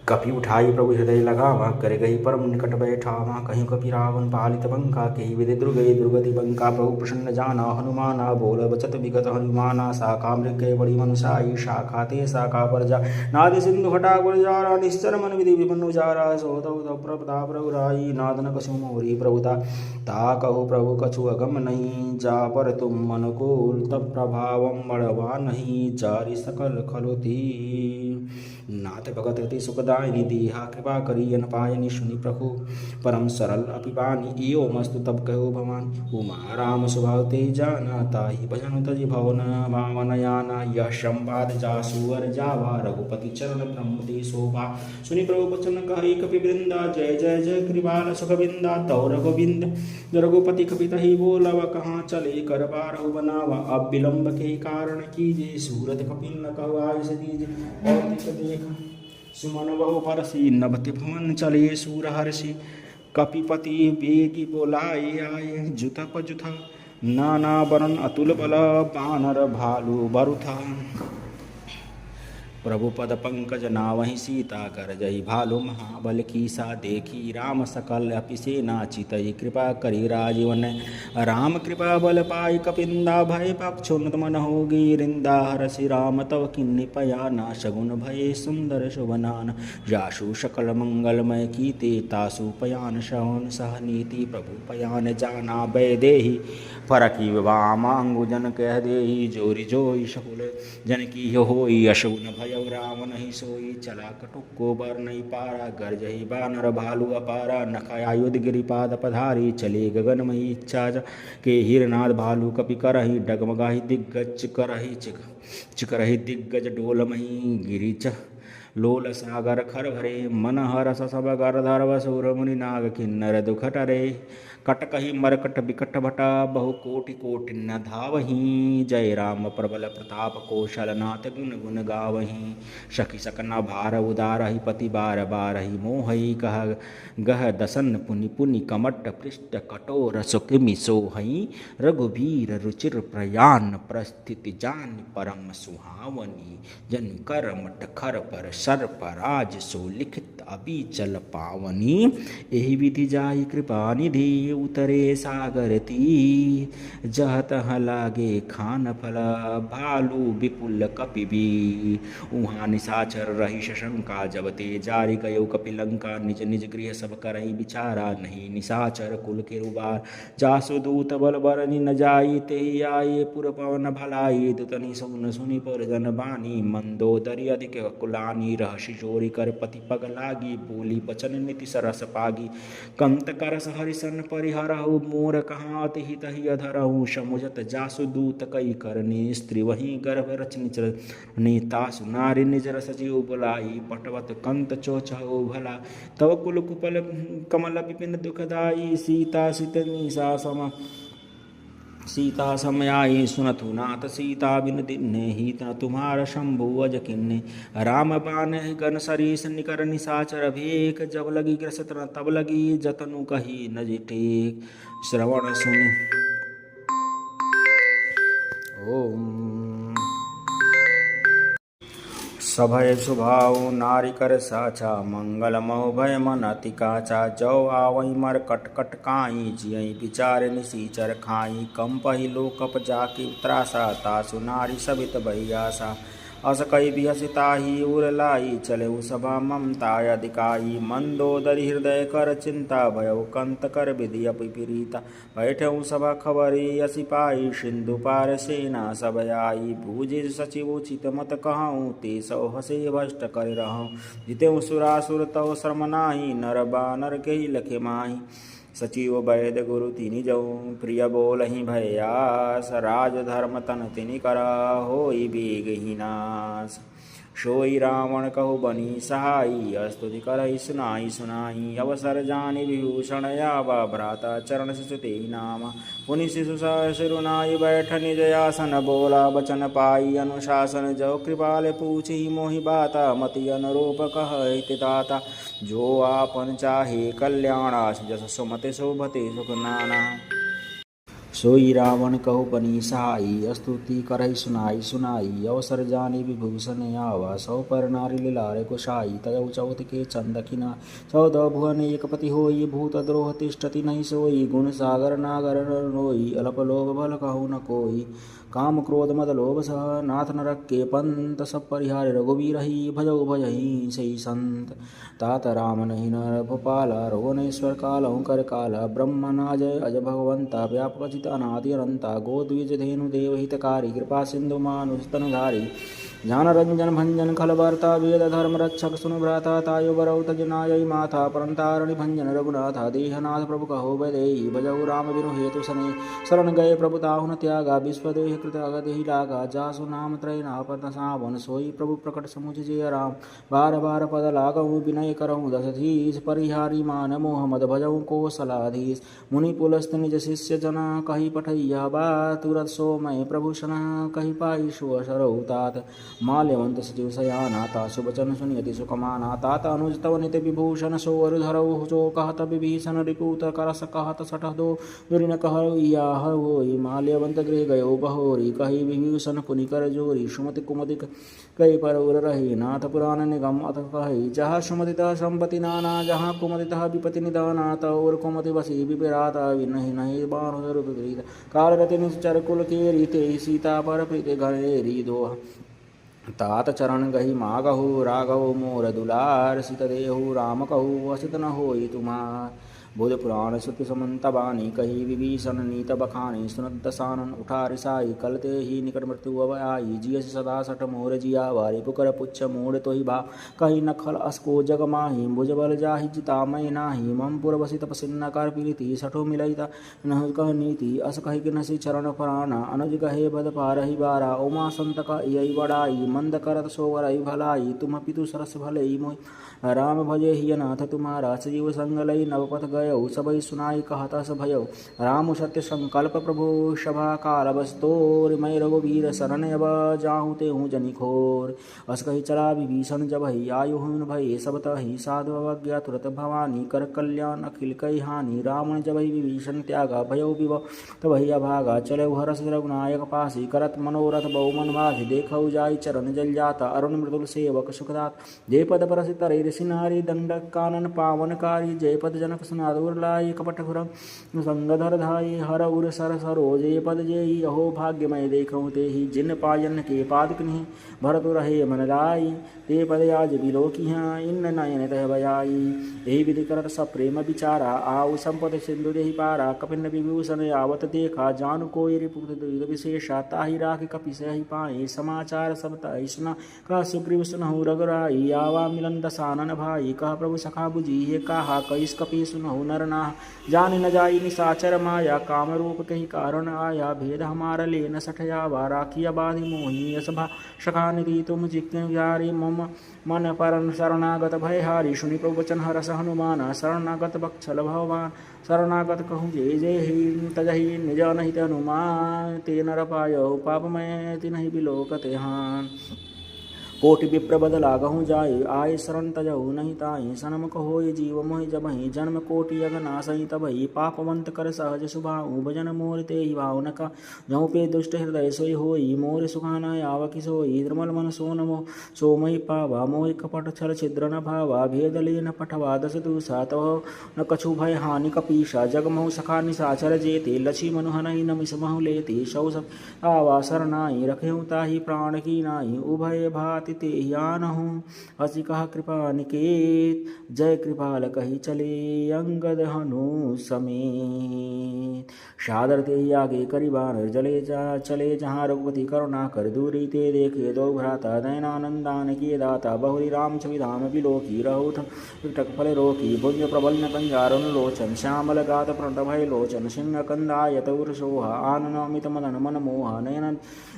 S3: कपि उठाई प्रभु हृदय लगावा करे गई परम निकट बैठावा कहीं कपि रावण पालित बंका कही विधि दुर्गई दुर्गति बंका प्रभु प्रसन्न जाना हनुमाना बोल बचत विगत हनुमाना शाखा मृग बड़ी मनुषाई शाखा ते शाखा पर जा नाद सिंधु हटा गुर जारा निश्चर मन विधि विपन्न उजारा सोतौ प्रभुता प्रभु राई नाद न कछु मोरी प्रभुता ता कहु प्रभु कछु अगम नहीं जा पर तुम अनुकूल तब प्रभावम मड़वा नहीं जारी सकल खलुती
S2: नाथ भगत अति सुखदायिनी देहा कृपा करी अनपायनी सुनि प्रभु परम सरल अपिपानी एओ मस्तु तब कहो भवान उमा राम स्वभाव ते जाना ताहि भजन तजि भवन भावन याना यह संवाद जासुअर जावा रघुपति चरण ब्रह्म दे शोभा सुनि प्रभु वचन कहि कपि वृंदा जय जय जय कृपाल सुख बिंदा तौ रघुबिंद रघुपति कपित ही बोलव कहाँ चले कर बारहु बनावा अब विलंब के कारण कीजे सूरत कपिल न कहु आयुष दीजे और देख सुमन बहु परसी नभति भुवन चले सूर हर्षि कपिपति बेगी बोलाए आए जुथ पजुथ नाना वरण अतुल बल बानर भालू बरुथा प्रभु पद पंकज नावहि सीता कर जही भालु महाबल की सा देखी राम सकल अपिसेना चितई कृपा करी राजीवन राम कृपा बल पाई कपिंदा भय पक्षुन्नत मन होगी रिंदा हरसि राम तव किन्नी पया ना शगुन भय सुंदर शुभनान जासु सकल मंगलमय कीते तासु पयान शवन सह नीति प्रभु पयान जाना बै देहि फरकी वामांगुजन कह देहि जोरी जोई शकुल जन की होई अशुन भय राम नहीं सोई चला कटुक को बर नहीं पारा गर्जही बानर भालू अपारा नखाया युद्ध गिरिपाद पधारी चले गगन मही इच्छा के हिरनाद भालू कपि करही डगमगाही दिग्गज करही चिकरही दिग्गज डोलमही गिरिच लोल सागर खर भरे मन हरस सब गर धर्व सूर मुनि नाग किन्नर दुखट रे कटकही मरकट बिकट भटा बहु कोटि कोटि न धावही जय राम प्रबल प्रताप कौशलनाथ गुण गुण गावही सखी सकना भार उदारहि पति बार बारहि मोहई कह गह दसन पुनि पुनि कमट पृष्ठ कटोर सुकिमि सोहई रघुबीर रुचिर प्रयान प्रस्थिति जान परम सुहावनी जन कर मट खर पर सर पराज सो लिखित अबीचल पावनी एहि विधि जाहि कृपा निधि उतरे सागर ती जहत लागे खान फल भालू विपुल कपि भी उहाँ निशाचर रही शशंका जब ते जारी गयो कपिलंका निज निज गृह सब करही बिचारा नहीं निशाचर कुल के रुबार जासु दूत बल बरनि न जाई ते आये पुर पवन भलाई दुतनि सुन सुनि पर जन बानी मंदोदरी अधिक कुलानी रहसि चोरी कर पति पग लागी बोली बचन नीति सरस पागी कंत करस हरिसन परिहरहु मोर कहाँ अति हित ही अधरहु समुझत जासु दूत कई करने स्त्री वही गर्भ रचनि नीतासु नारी निजर सजीव बुलाई पटवत कंत चोचहो भला तव कुल कुपल कमल विपिन दुखदाई सीता सितनी सा सम सीता समयाई सुनथु नाथ सीता बिन दिन्ने ही न तुम्हार शंभु अज किन्ने राम बान गन सरीस निकर निशाचर भेक जब लगी ग्रसत न तब लगी जतनु कही न जिटेक श्रवण सुनि ओम सभय सुभाव नारी कर साचा मंगल मह भय मन अति काचा जौ आवई मर कट कट काई जियई विचार निसीचर खाई कंपहि लोकप जाकी त्रासा तासु नारी सबित बहियासा अस कई बिहसिताही उरलाई चले सभा ममता अधिकाई मंदोदरी हृदय कर चिंता भयउ कंत कर विधि अपिपीड़िता बैठऊ सभा खबरी असि पाई सिंधु पार सेना सब आई भूजि सचिव उचित मत कहूँ ते सौ हसे भष्ट कर रहूँ जितेऊ सुरासुर तव श्रम नाही नर बानर के लखे माही सचिव वैद गुरु तिनि जऊ प्रिय बोलहि भयास राज धर्म तन तिनि करा होई बेगहि नाश सोई रावण कहु बनी सहाई स्तुति करहि सुनाई सुनाई अवसर जानि विभूषण यावा भ्राता चरण सुते नाम पुनि शिशु सिरुनाई बैठ निज आसन बोला बचन पाई अनुशासन जो कृपाल पूछि मोहि बाता मति अनुरूप कह दाता जो आपन चाहे कल्याणा जस सुमते शोभते सुख नाना सोई रावण कहु बनी सहाई स्तुति करहि सुनाई सुनाई अवसर जानी विभूषण आवा सौ पर नारी लीलारे कुशाई तयौ चौथ के चंदखिना चौदह भुवन एकपति होई भूत द्रोह तिष्ठति नहीं सोई गुण सागर नागर नोई अल्प लोभ बल कहु न कोई काम क्रोध मद लोभ सह नाथ नरक के पंत सब परिहार रघुवीर ही भजौ भजही सही संत तात राम नहीं नर भोपाला रोनेश्वर कालहु कर काला ब्रह्म नाजय अज भगवंता व्यापक अनादि अनंता गोद्विज धेनु देवहितकारी कृपा सिंधु मानुस्तनधारी ज्ञान रंजन भंजन खलवर्ता वेद धर्म रक्षक सुन भ्राता तायो बरौ तजनाय माथा परंतारणि भंजन रघुनाथा देहनाथ प्रभु कहो बदेही भजऊ राम बिनु हेतु सने शरण गए प्रभु ताहुन त्यागा विश्वदेह कृत अगदेहि लागा जासु नाम त्रय नापन सावन सोई प्रभु प्रकट समुझ जय राम बार बार पद लागऊ विनय करऊँ दशधीश परिहारी मान मोह मद भजऊ कोसलाधीश मुनि पुलस्त निज शिष्य जना कही पठैया बा तुरत सोमय प्रभु सना कही पाई सुअ सरौ तात माल्यवंत सचिव सयानाता सुबचन सुनियति सुखमाना तात अनुज तव नित विभूषण सोअरुधरौ चो कहत विभीषण रिपुत करस कहत सठ दो दुरिन कहया होई माल्यवंत गृह गयो बहोरी कही विभीषण पुनि कर जोरी सुमति कुमति कई परौर रही नाथ पुराण निगम अथ कही जहाँ सुमति तह संपत्ति नाना जहाँ कुमति तह विपति निदाना तौर कुमति बसी विपिराता नहीं नहीं बाण रूप काल रति निश्चर कुल के रीते सीता पर प्रीति घरेरी दोहा तात चरण गही मागहु राघव मोर दुलार सित देहु राम कहु वसित न होई तुमार बुध पुराण श्रुति समन्त बानी कही विभीषण नीत बखानी सुनत दसानन उठा रिसाई कलते ही निकट मृत्यु अव आई जियस सदा सठ मोर जिया वारी पुकर पुच्छ मोड़ तो ही बा कही नखल असको जग माही भुज बल जाहि जिता मई नाही मम पुर बसी तपसिन्न कर पीरिति सठो मिलईता न कह नीति अस कही कि नसी चरण फराना अनुज गहे बद पारहि बारा उमा संत का यही बड़ाई मंद करत सोवरई भलाई तुम पितु सरस भले मोहि राम भजे हिय नाथ तुम्हारा सजीव संग लई नवपथ गयो सबई सुनाई कहता स भयो राम सत्य संकल्प प्रभु सभा काल बस्तोर मैं रघुवीर शरण अब जाहूँ ते हूँ जनि खोर अस कही चला विभीषण जब ही आयु हुन भय सब तही साधु अवज्ञा तुरत भवानी कर कल्याण अखिल कई हानि रावण जब ही विभीषण त्यागा भयो विभव तब ही अभागा चले हरस रघुनायक पासी करत मनोरथ बहुमन भाषि देखौ जाई चरण जल जाता अरुण मृदुल सेवक सुखदात जय पद परसि तरै ऋषि नारी दंडक कानन पावनकारी जय पद जनक सुनादुर लाई कपट खुरम संगधर धाई हर उर सर सरोज ये पद जेई अहो भाग्यमय देखऊँ ते ही जिन पायन के पाद किन्हीं भरत रहे मन लाई ते पद आज बिलोकी हैं इन नयन तह बयाई यही विधि करत सब प्रेम विचारा आउ संपद सिंधु देहि पारा कपिन विभूषण आवत देखा जानु कोई रिपुत दुर्ग विशेषा ताहि राख कपि सहि पाए समाचार सब ताहि सुना का सुग्रीव सुनहु रघुराई आवा मिलन दसानन भाई कहा प्रभु सखा बुझी हे कहा कईस कपि सुनहु नर ना जान न जाई निसाचर माया काम रूप कही कारण आया भेद हमार ले न सठया वा राखिया बाधि मोही सभा सखा निधि तुम जिज्ञारी मम मन परन शरणागत भयहारी सुनि प्रवचन हरस हनुमान शरणागत बक्षल भगवान शरणागत कहूँ जय जय ही तजहि निज नहीं हनुमान ते नर पायो पाप मैं तिन्हि बिलोकते हान कोटि विप्र बदला गहूँ जाए आय शरण तजहु नहीं ताई सनमुख होय जीव मोहि जबहि जन्म कोटि अगना सही तबहि पापवंत कर सहज सुभाऊ भजन मोर ते ही भाव नका जहु पे दुष्ट हृदय सोई होई मोर सुखाना आवकी सोई निर्मल मन सोन मो सोमय पावा मोहि कपट छल छिद्र न भावा भेद ले न पठवा दस दूषा तव न कछु भय हानि कपीशा जगमहु सखा निशाचर जेते लछि मनुहन न मिसमहु लेते शौ सब आवा शरणाई रखेहु ताहि प्राण की नाई उभय भाति ते यानहु हसी कहा कृपा निकेत जय कृपाल कही चले अंगद हनु समेत शादर ते आगे करीबान जले चले जहाँ रघुपति करुणा कर दूरी ते देखे दो भ्राता नयनानंदान किए दाता बहुरी राम छवि धाम बिलोकी रहुत विटक फल रोकी भुज प्रबल न कंजारुन लोचन श्यामल गात प्रणत भय लोचन सिंह कंदायत उर्सोहा आननमित मदन मन मोहा नयन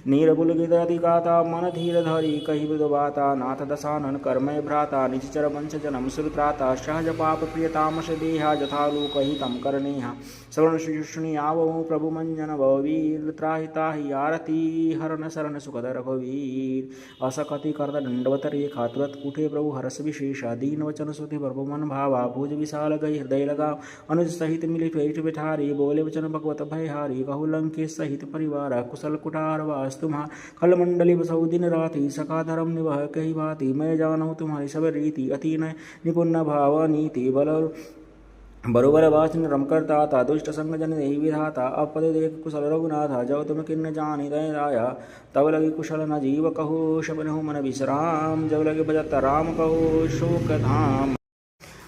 S2: नीरबुल गिदति गाता मन धीर धरी कही बाता नाथ दसानन कर्मय भ्राता निचर वंश जनम सुरत्राता सहज पाप प्रियतामश देहा जथालोक ही तम करनेहा श्रवण शुष्णी आवो प्रभु मंजन भवीर त्राहि ताहि आरती हरण शरण सुखद रघुवीर असकति करद दंडवत रेखा तुरत उठे प्रभु हरस विशेषा दीन वचन सुति प्रभु मन भावा भुज विशाल गई हृदय लगा अनुज सहित मिली ठेठ बिठारी बोले वचन भगवत भयहारी कहु लंकेश सहित परिवार कुशल कुटार वास तुम्हार खल मंडली बसौ दिन राति सका धर्म निवह कही भाति मैं जानूँ तुम्हारी सब रीति अति न निपुण भाव नीति बल बरोबर वाचन रम करता था दुष्ट संग जन नहीं विधाता अपद देख कुशल रघुनाथा जब तुम किन्न जानी दय राया तब लगे कुशल न जीव कहो शबन मन विश्राम जब लगे बजत राम कहो शोक धाम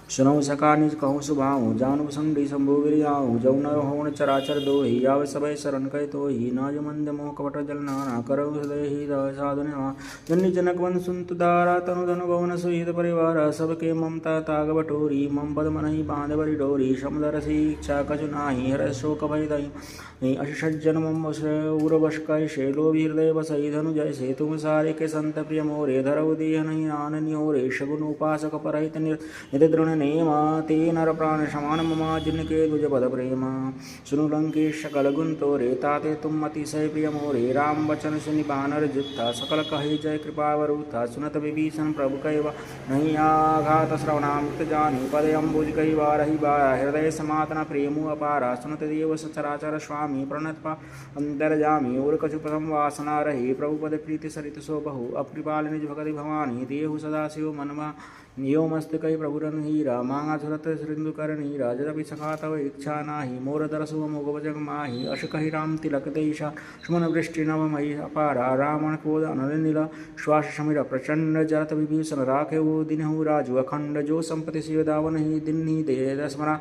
S2: सुनऊ सका निज कहूँ सुभाऊ जानु संडी शंभु गिरियाऊ जौ न होण चराचर दो ही आवे सबय शरण कह तो ही नाज मंद मोह कपट जल नाना करौ हृदय ही साधु निवा जन्नी जनक वन सुनत दारा तनु धनु भवन सुहित परिवार सबके ममता ताग बटोरी मम पद मन ही बांध बरी डोरी समदर सी इच्छा कछु नाही हर शोक भय दई अशजन मम उर्वश कह शैलो हृदय बसई धनु जैसे तुम सारे के संत प्रिय मोरे धरव देह नहीं आन निहोरे शगुन उपासक परहित नित दृढ़ नेमा ते नर प्राण समान ममा जिनके तुझ पद प्रेमा सुनु लंकेश सकल गुण तोरे ताते तुम अतिशय प्रिय मोरे राम वचन सुनि बानर जुत्था सकल कहे जय कृपा वरुथा सुनत विभीषण प्रभु कैवा नहीं आघात श्रवणामृत जानी पद अम्बुज कई बार ही बारा हृदय समातना प्रेमु अपारा सुनत देव सचराचर स्वामी प्रणत पा अंतर जामी और कछु प्रथम वासना रही प्रभु पद प्रीति सरित सो बहु अप्रिपाल निज भगति भवानी देहु सदा शिव मनमा यो मस्त कई प्रभुरन हीरा मांगा सुरत सिंधु कर नीरा जदपि सखा तव इच्छा नाही मोर दरसु मोग भजग माही अश कही राम तिलक देशा सुमन वृष्टि नव मई अपारा रावण क्रोध अनल नीला श्वास समीर प्रचंड जरत विभीषण राखे वो दिन हूँ राजु अखंड जो संपत्ति शिव दावन ही दिन ही दे स्मरा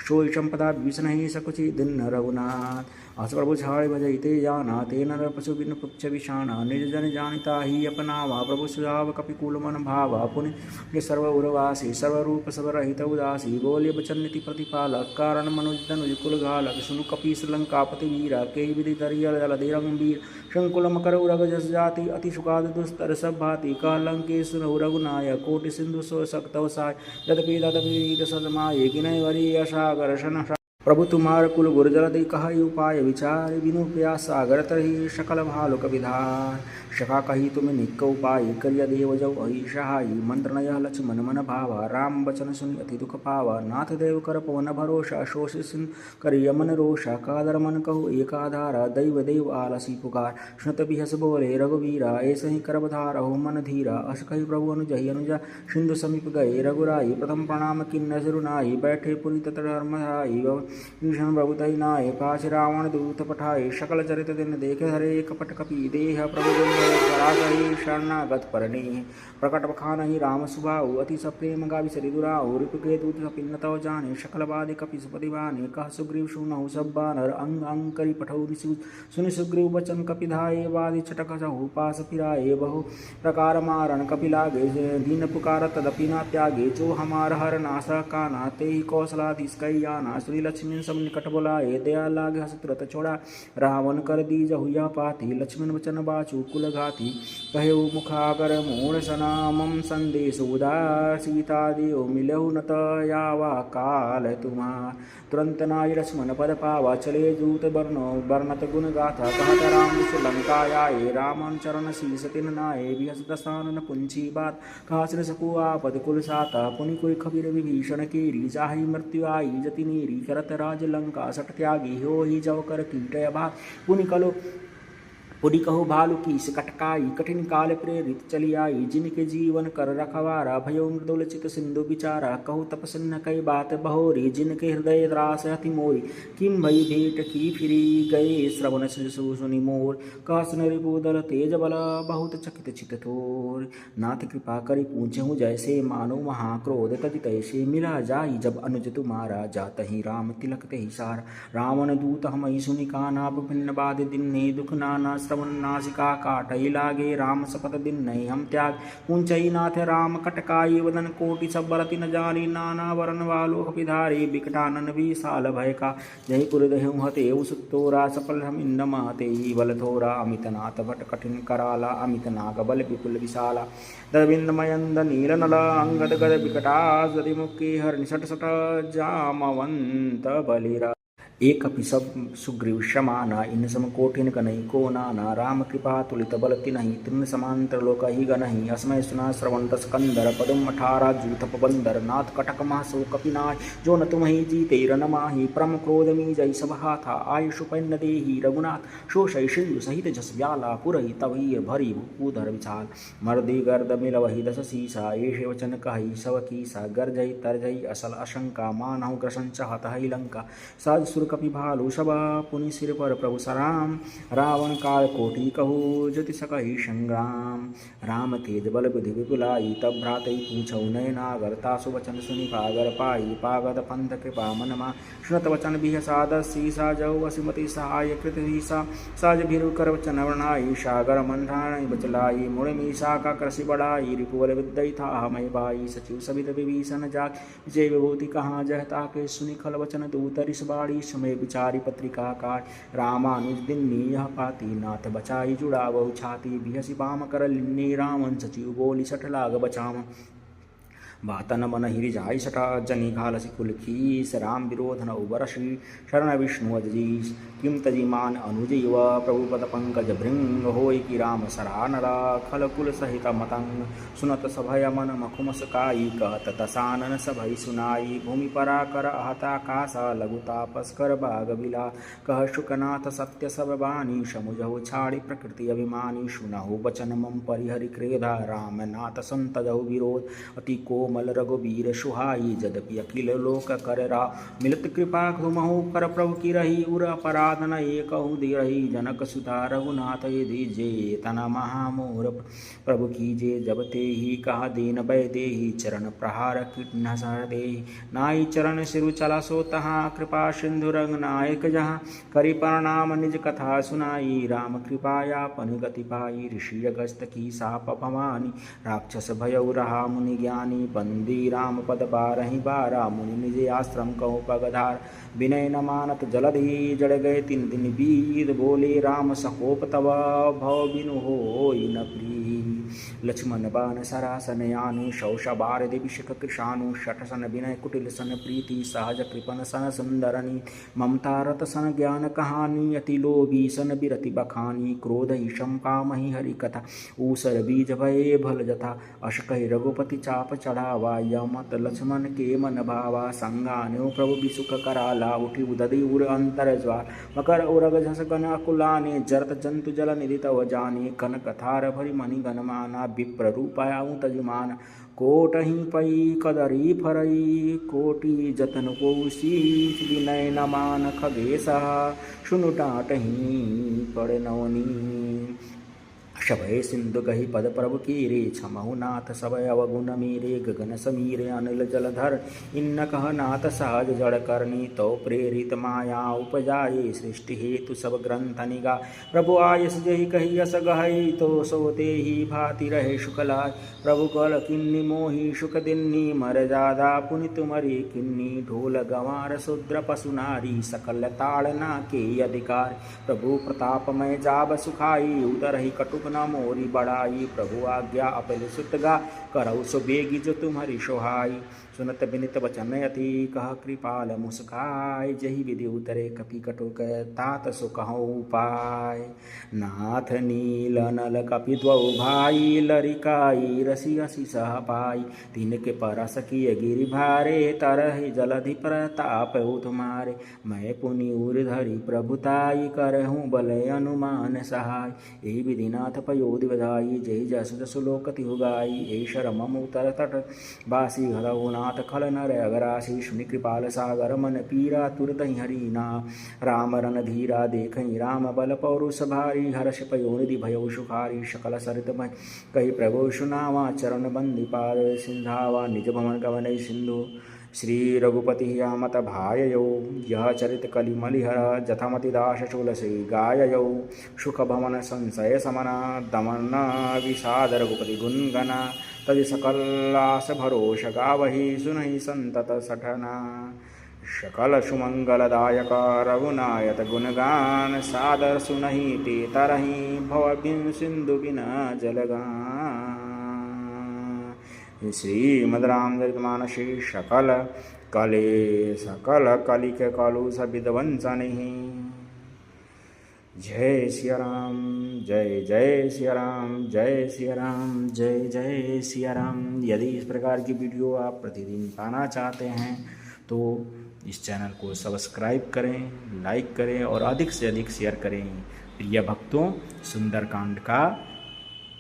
S2: सोई संपदा विभीषण ही सकुचि दिन रघुनाथ अस प्रभु छाड़ भजते जाना ते नर पशु बिन पुच्छ विषाणा निज जन जानता ही अपनावा प्रभु सुझाव कपिकुल मन भावा पुण्य सर्व उर्वासी सर्वरूप सब रहित उदासी बोले बचन नीति प्रतिपालक कारण मनुज तनुज कुल घालक सुनु कपि श्रीलंकापति वीरा के विधि तरियल जल धीरंबीर शंकुल मकर उरग जस जाति अति सुखाद दुस्तर सब भाति कह लंकेश रघुनायक कोटि सिंधु सो सक्तव साय यद्यपि तदपि सदमाये किनय वरी असागर शन प्रभु तुम्हार कुल गुरजल दे कहा उपाय विचार बिनु प्यास सागर तरही सकल भालुक विधार शका कही तुम निक उपाय करिय देव जव अहि सहायी मंत्र नय लक्ष्मण मन भावा राम बचन सुनि अति दुख पावा नाथ देव कर पवन भरोसा शोष सिंह करिय मन रोषा कादर मन कहु एक आधारा दैव देव आलसी पुकार सुनत बिहस बोले रघुवीरा ऐसे ही करब धारहु मन धीरा अस कही प्रभु अनुजहि अनुजा सिंधु समीप गए रघुराई प्रथम प्रणाम किन्न सिरुनाई बैठे पुरी तत धर्मधाई भीषण प्रभु तई नाय पाछ रावण दूत पठाए सकल चरित दिन देखे हरे कपट कपि देह प्रभु कही शरणागत परणी प्रकट बखानहि राम सुभाऊ अति सप्रेम गावि सरि दुराऊ रिपुके दूत पिन्न तव जाने सकल बाधि कपि सुपतिवाने कह सुग्रीव सुनहु सब बानर अंग अंग करि पठौ ऋषि सुनि सुग्रीव बचन कपि धाये वादि छटक सहु पास पिराए बहु प्रकार मारण कपि लागे दीन पुकार तदपि न त्यागे जो हमार हर नाश काना ते ही कौशलाधीश कई आना श्री लक्ष्मण सब निकट बुलाए दया लागे हस तुरत छोड़ा रावण कर दी जहुया पाती लक्ष्मण वचन बाचु कुल घाती कहे मुखागर मूढ़ सनामम संदेश उदार सीता देव मिलहु नत यावा काल तुम्हार तुरंत नाय लक्ष्मण पद पावा चले दूत वर्णो वर्णत गुण गाथा कहत राम लंकायाए रामन चरण शीस तिन नाये बिहस दसानन पुंची बात कासर सकु आपद कुल साता पुनि कोई खबीर विभीषण केरी चाहि मृत्यु आई जति नीरी करत राज लंका सट त्यागी हो ही जव कर कीटय भा पुनि कलो पुनि कहो भालु की कटकाई कठिन काल प्रेरित चली आई जिनके जीवन कर रखवारा भयो मृदुल चित सिंधु विचारा कहु तपसन्न कई बात बहोरी जिनके हृदय त्रास अति मोरी किम भई भेंट की फिरी गए श्रवण सुनि मोर कासन रिपुदल तेज बल बहुत चकित चित थोर नाथ कृपा करि पूछहु जैसे मानो महाक्रोध तज तैसे मिला जाई जब अनुज तुम्हारा जात ही राम तिलक ते सार रावण दूत हमई सुनि कानाप भिन्न बाद दिन दुख नाना श्रवण नासिका काटई लागे राम सपत दिन नहीं हम त्याग ऊंचई नाथ राम कटकाई वदन कोटि सब बरति न जानी नाना वरण वालो कपिधारी बिकटानन विशाल भय का जय पुर दहु हते सुतोरा सफल हम इंदमाते ही बल थोरा अमित नाथ भट कठिन कराला अमित नाग बल विपुल विशाला दबिंद मयंद नील नल अंगद गद विकटास मुक्की हर निसट सट जामवंत बलिरा एक अपि सब सुग्रीव शमाना इन सम कोठिन कनई को नाना राम कृपा तुलित बल तिनहि तिन समांतर लोक ही गनहि असमय सुना श्रवंत स्कंदर पदम अठारा जूथप बंदर नाथ कटक मासो कपिनाय जो न तुम्हि जीते रन माहि परम क्रोध मी जय सब हाथा आयुष पैन्न देहि रघुनाथ शोषय शिशु सहित जस व्याला पुरहि तवि भरि भूधर विचाल मर्दि गर्द मिलवहि दस सीसा एषे वचन कहि सब कीसा गर्जय तरजय असल अशंका मानहु ग्रसन चाहत हई लंका साज सुर कपि भालु सब पुनि सिर पर प्रभु सराम। रावण काल कोटि कहू ज्योति सकहि संग्राम। राम तेज बल बुद्धि विपुलाई तब भ्रातै पूछौ नयनागर। तासु वचन सुनि पागर पाई पागत पंथ कृपा मनमा। सुनत वचन बिह सादसी साजौ वसुमति सहाय कृत ईसा। साज भीरु कर वचन वर्णाई सागर मंथान बचलाई। मुड़ मीसा का कृषि बढ़ाई रिपुबल विद्यई था मय बाई। सचिव सवित विभीषण जाग विजय विभूति कहाँ जहता के सुनि खल वचन दूत रिस बाड़ी। समय विचारी पत्रिका काट रामानुज दिन्नी यह पाती। नाथ बचाई जुड़ावहु छाती बिहसी बाम कर लिन्नी। रामन सचिव बोली सठ लाग बचाम। बातन मन हिरि जाय सटा जनि घालसी कुल खीस। राम विरोध न उबरसी शरण विष्णु अजीस। किम तजी मान अनुजीव प्रभु पद पंकज भृंग। होय कि राम सरा नरा खल कुल सहित मतंग। सुनत सभय मन मखुमस काई कहत तसानन सभय सुनाई। भूमि परा कर आहता कासा लघु तापस कर बाग बिला। कह शुकनाथ सत्य सब बानी समुझहु छाड़ी प्रकृति अभिमानी। सुनहु बचन मम परिहरि क्रेधा राम नाथ संतजहु विरोध। अति कोमल रघुबीर सुहाई यद्यपि अखिल लोक कर रा। मिलत कृपा घुमहु कर प्रभु की रही उर अपराध न एकहु दिरही। जनक सुता रघुनाथ दीजे तना महामोर प्रभु कीजे। जब ते ही कहा दीन भय देहि चरण प्रहार कृष्ण सर देहि। नाई चरण सिरु चला सो तहाँ कृपा सिंधु रंग नायक जहाँ। करि प्रणाम निज कथा सुनाई राम कृपाया पन गति पाई। ऋषि अगस्त की साप भवानी राक्षस भयउ रहा मुनि ज्ञानी। बंदी राम पद बारहि बारा मुनि निज आश्रम कहु पगधार। विनय न मानत जलधि जड़ गए तीन दिन बीत। बोले राम सकोप तब भव बिनु होई न प्रीत। लक्ष्मण बान सरासन यानु शौष बारदि विषक कृशानु। शठ सन विनय कुटिल सन प्रीति सहज कृपन सन सुंदरनी। ममता रत सन ज्ञान कहानी अति लोभी सन बिरति बखानी। क्रोध ईशम कामहि हरि कथा ऊसर बीज भये भल जथा। अश कहि रघुपति चाप चढ़ावा यमत लक्ष्मण के मन भावा। संगान्यो प्रभु बिसुख कराला उठी उदधि उर अंतर ज्वार। मकर उरग झस गण अकुलाने जरत जंतु जल निधि तव जाने। कन कथार भरि मणि गणमाना विप्र रूपायाऊ तजमान। कोटहि पई कदरी फरई कोटि जतन को शीश। विनय न मान खगेसा सुनु टाटहि पड़ नवनी। शभय सिंधु गहि पद प्रभु कीरे छमहु नाथ सबय अवगुण मीरे। गगन समीरे अनिल जलधर इन्न कह नाथ सहज जड़ करनी। तो प्रेरित माया उपजाये सृष्टि हेतु सब ग्रंथ निगा। प्रभु आयस जहि कही यस गहई तो सोते ही भाति रहे शुकलाय। प्रभु कल किन्नी मोहि शुक दिन्नी मर जादा पुनि तुमरी किन्नी। ढोल गंवार शूद्र पशु नारी सकल ताड़ना के अधिकार। प्रभु प्रतापमय जाब सुखाई उदरहि कटुक न मोरी बढ़ाई। प्रभु आज्ञा अपल सुतगा करऊ सो बेगी जो तुम्हारी सोहाई। सुनत बिनित वचन अति कह कृपाल मुस्काय। जहि विधि उतरे कपि कटुक तात सो कहूँ उपाय। नाथ नील नल कपि द्वौ भाई लरिकाई रसी हसी सह पाई। तिनके परस किय गिरि भारे तरहि जलधि प्रताप तुम्हारे। मैं पुनि उर धरि प्रभुताई करहूँ बल अनुमान सहाय। एहि विधि नाथ पयोधि बधाई जय जसु जसु लोकति हुगाई। ए शरम उतर तट बासी हरहु नाथ खल नर अगरासी। सुनि कृपाल सागर मन पीरा तुरत हरिना। राम रन धीरा देखहि राम बल पौरुष भारी। हर्ष पयोनिधि भयउ सुखारी सकल सरित कहि प्रभु सुनावा। चरण बंदी पार सिंधावा निज भवन गवन सिंधु। श्री रघुपति यामत भाययो यह चरित कलि मलिहर। जथमति दास तुलसी गाययो सुख भवन संशय समना। दमन विषाद रघुपति गुणगना तज सकलास भरोष गावहि। सुनहि संतत सठना सकल सुमंगलदायक रघुनायक गुणगान। सादर सुनहि ते तरहि भव बिन सिंधु बिना जलगान। श्रीमद् रामचरितमानसे सकल कलिक कलुष विध्वंसनिहि। जय सिया राम जय जय सिया राम जय सिया राम जय जय सिया राम। यदि इस प्रकार की वीडियो आप प्रतिदिन पाना चाहते हैं तो इस चैनल को सब्सक्राइब करें, लाइक करें और अधिक से अधिक शेयर करें। प्रिय भक्तों, सुंदरकांड का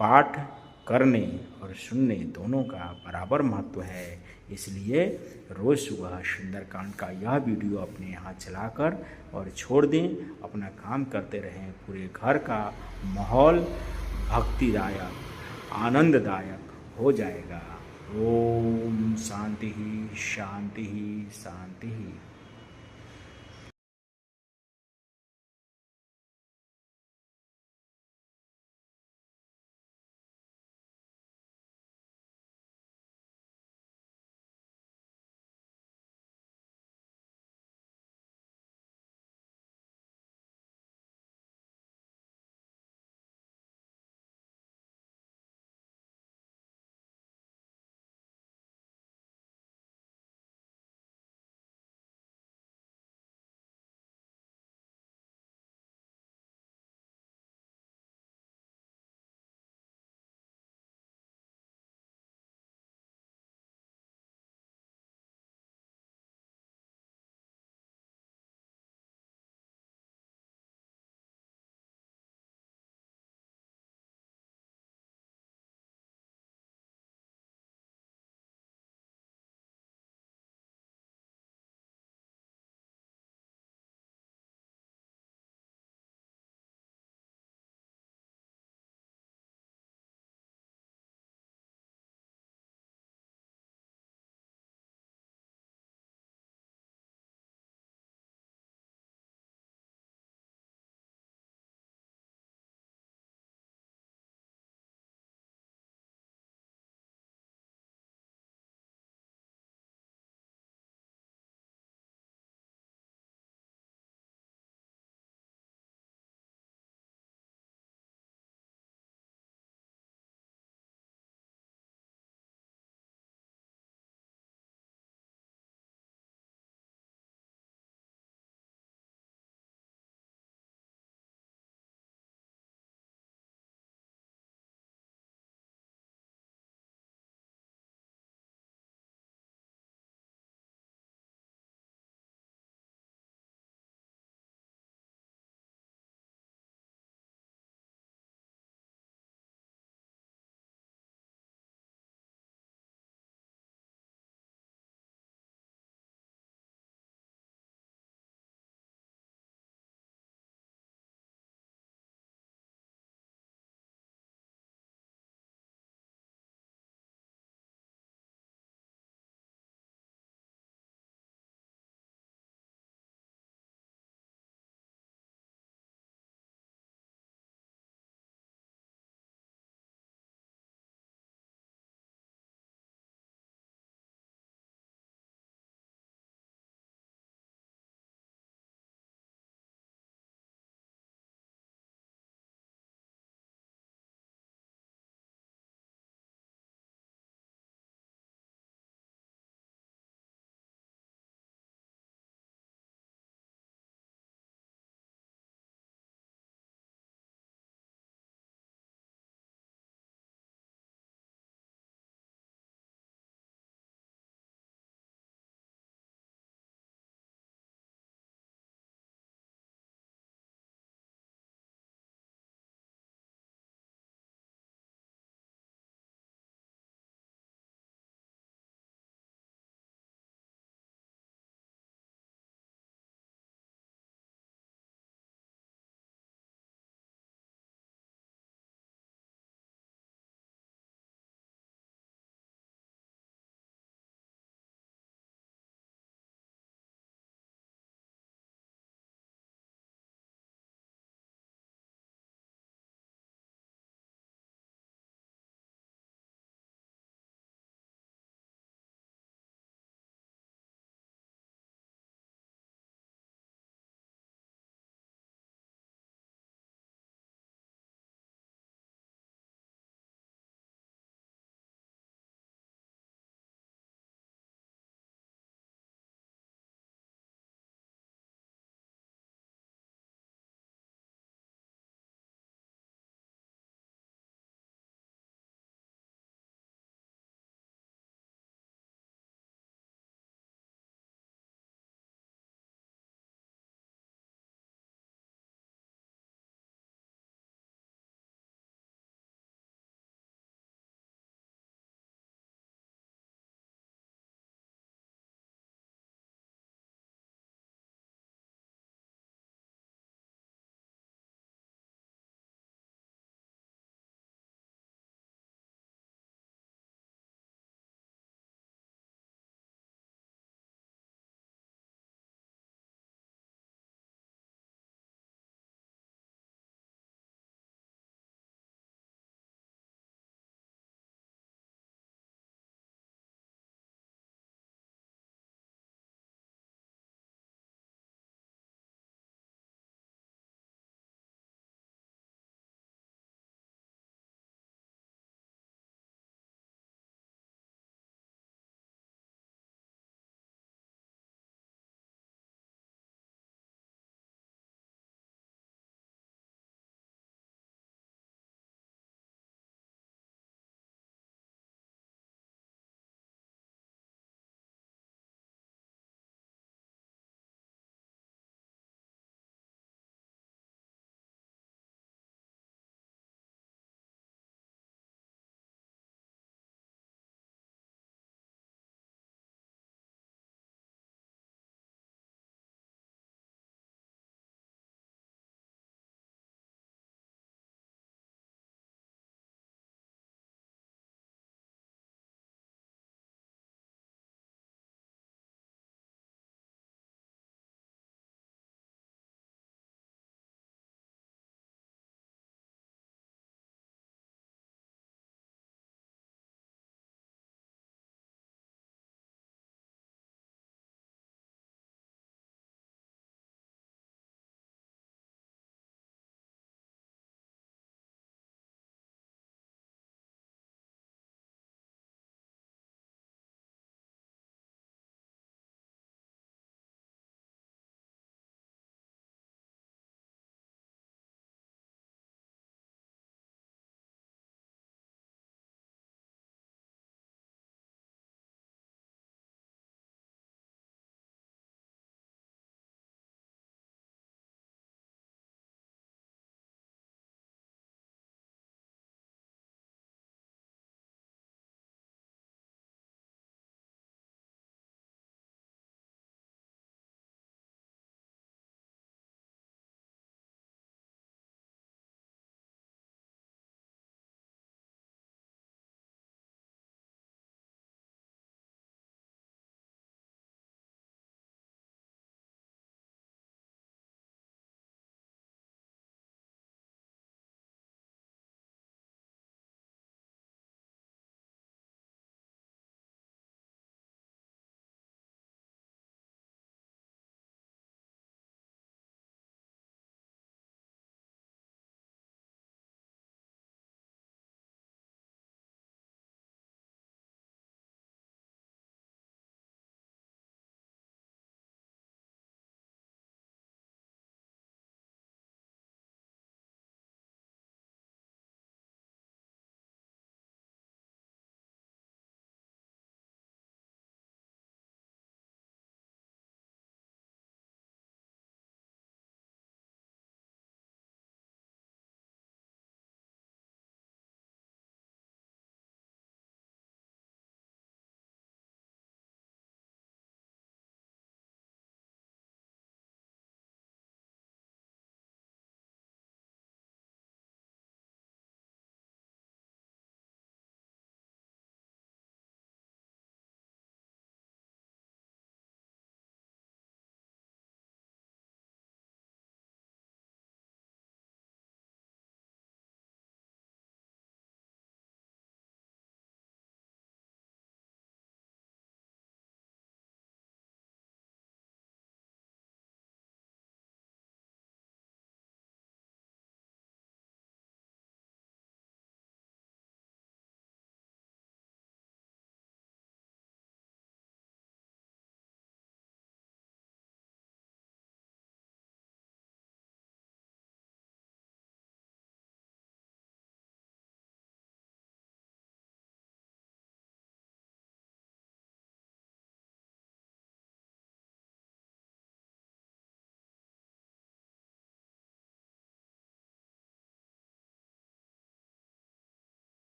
S2: पाठ करने और सुनने दोनों का बराबर महत्व है, इसलिए रोज़ सुबह सुंदरकांड का यह वीडियो अपने यहाँ चलाकर और छोड़ दें, अपना काम करते रहें। पूरे घर का माहौल भक्तिदायक आनंददायक हो जाएगा। ओम शांति ही शांति ही शांति ही।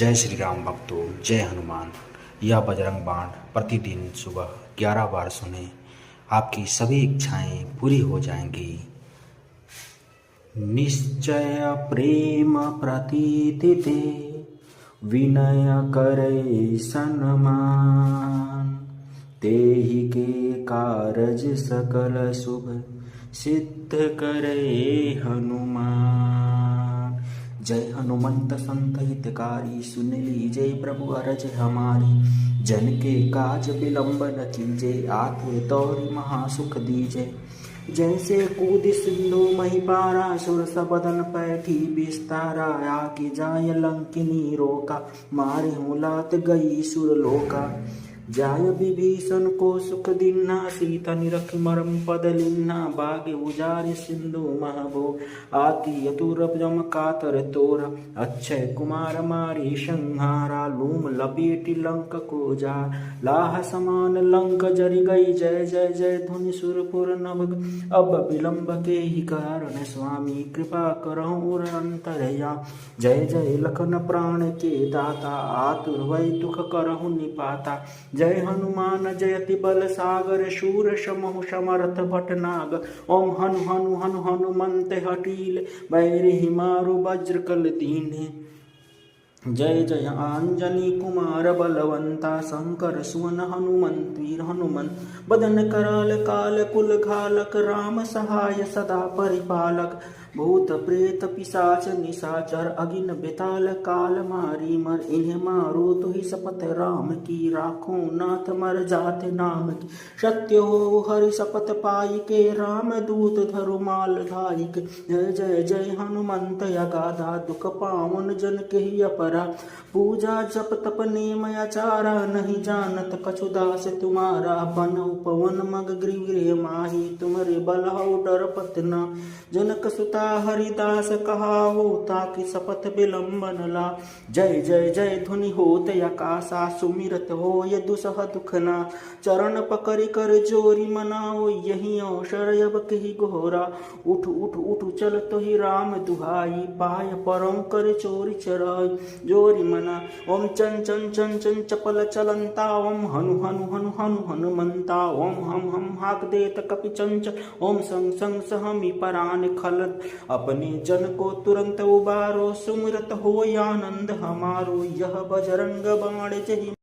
S1: जय श्री राम भक्तों, जय हनुमान। यह बजरंग बाण प्रतिदिन सुबह 11 बार सुने, आपकी सभी इच्छाएं पूरी हो जाएंगी। निश्चय प्रेम प्रतीति ते, विनय करे सन्मान, तेहि के कारज सकल शुभ, सिद्ध करे हनुमान। जय हनुमंत संत हितकारी, सुन लीजिए प्रभु अरज हमारी। जन के काज विलंब न कीजिए, आतुर तौर महासुख दीजिए। जैसे कूद सिंधु मही पारा, सुर सबदन पैठी बिस्तारा। आके जाय लंकिनी रोका, मारे हूँ लात गई सुर लोका। जाय विभीषण को सुख दिन्ना, सीता निरख मरम पद लिन्ना। बागे उजारि सिंधु महबो, आती अतुर जम कातर तोरा। अक्षय कुमार मारी संहारा, लूम लपेटी लंक को जा। लाह समान लंक जरि गई, जय जय जय धुनि सुरपुर नभ। अब विलंब के ही कारण, स्वामी कृपा करहु अंतरया। जय जय लखन प्राण के दाता, आतुर वै दुख करहु निपाता। जय हनुमान जयति बल सागर, शूर समहु समर्थ भटनाग। ओम हनु हनु हनु हनुमंत हठील, बैरि मारु वज्र कल दीन्हे। जय जय आंजनी कुमार बलवंता, शंकर सुवन हनुमंत वीर हनुमंत। बदन कराल काल कुल घालक, राम सहाय सदा परिपालक। भूत प्रेत पिशाच निशाचर, अगिन बेताल काल मारी मर। इन्हें मारो तो ही शपथ राम की, राखो नाथ मर जाते नाम की। सत्य हो हरि शपथ पाई के, राम दूत धरु माल धाई के। जय जय जय हनुमंत अगाधा, दुख पावन जन के ही अपरा। पूजा जप तप नेम आचारा, नहीं जानत कछु दास तुम्हारा। बन उपवन मग गृह माही, तुम्हारे बल हो डर पतना। जनक सुता हरिदास कहावो, ताकि शपथ विलंब न ला। जय जय जय धुनि होत आकाशा, सुमिरत होय दुसह दुखना। चरण पकड़ि कर जोरी मनाओ, यही अवसर अब कही घोरा। उठ उठ उठ चल तो ही राम दुहाई, पाय परम कर चोरी चराई। जोरी मना ओम चन चन चन चन चपल चलंता, ओम हनु हनु हनु हनु हनुमंता। ओम हम हाक देत कपि चंचल, ओम संग संग सहमी परान खलत। अपने जन को तुरंत उबारो, सुमिरत हो आनंद हमारो। यह बजरंग बाण जय।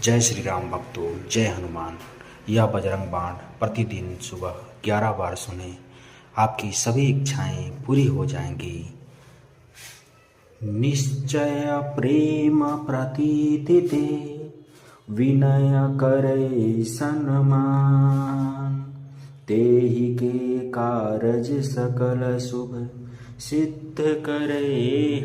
S1: जय श्री राम भक्तों, जय हनुमान। यह बजरंग बाण प्रतिदिन सुबह 11 बार सुने, आपकी सभी इच्छाएं पूरी हो जाएंगी। निश्चय प्रेम प्रतीति ते, विनय करे सन्मान, तेहि के कारज सकल शुभ, सिद्ध करे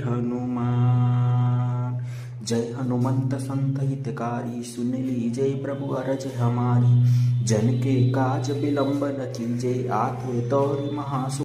S1: हनुमान। जय हनुमंत संत हितकारी, सुन लीजिए प्रभु अरज हमारी। जन के काज विलंब न कीजिए, आतुर तौर महासुख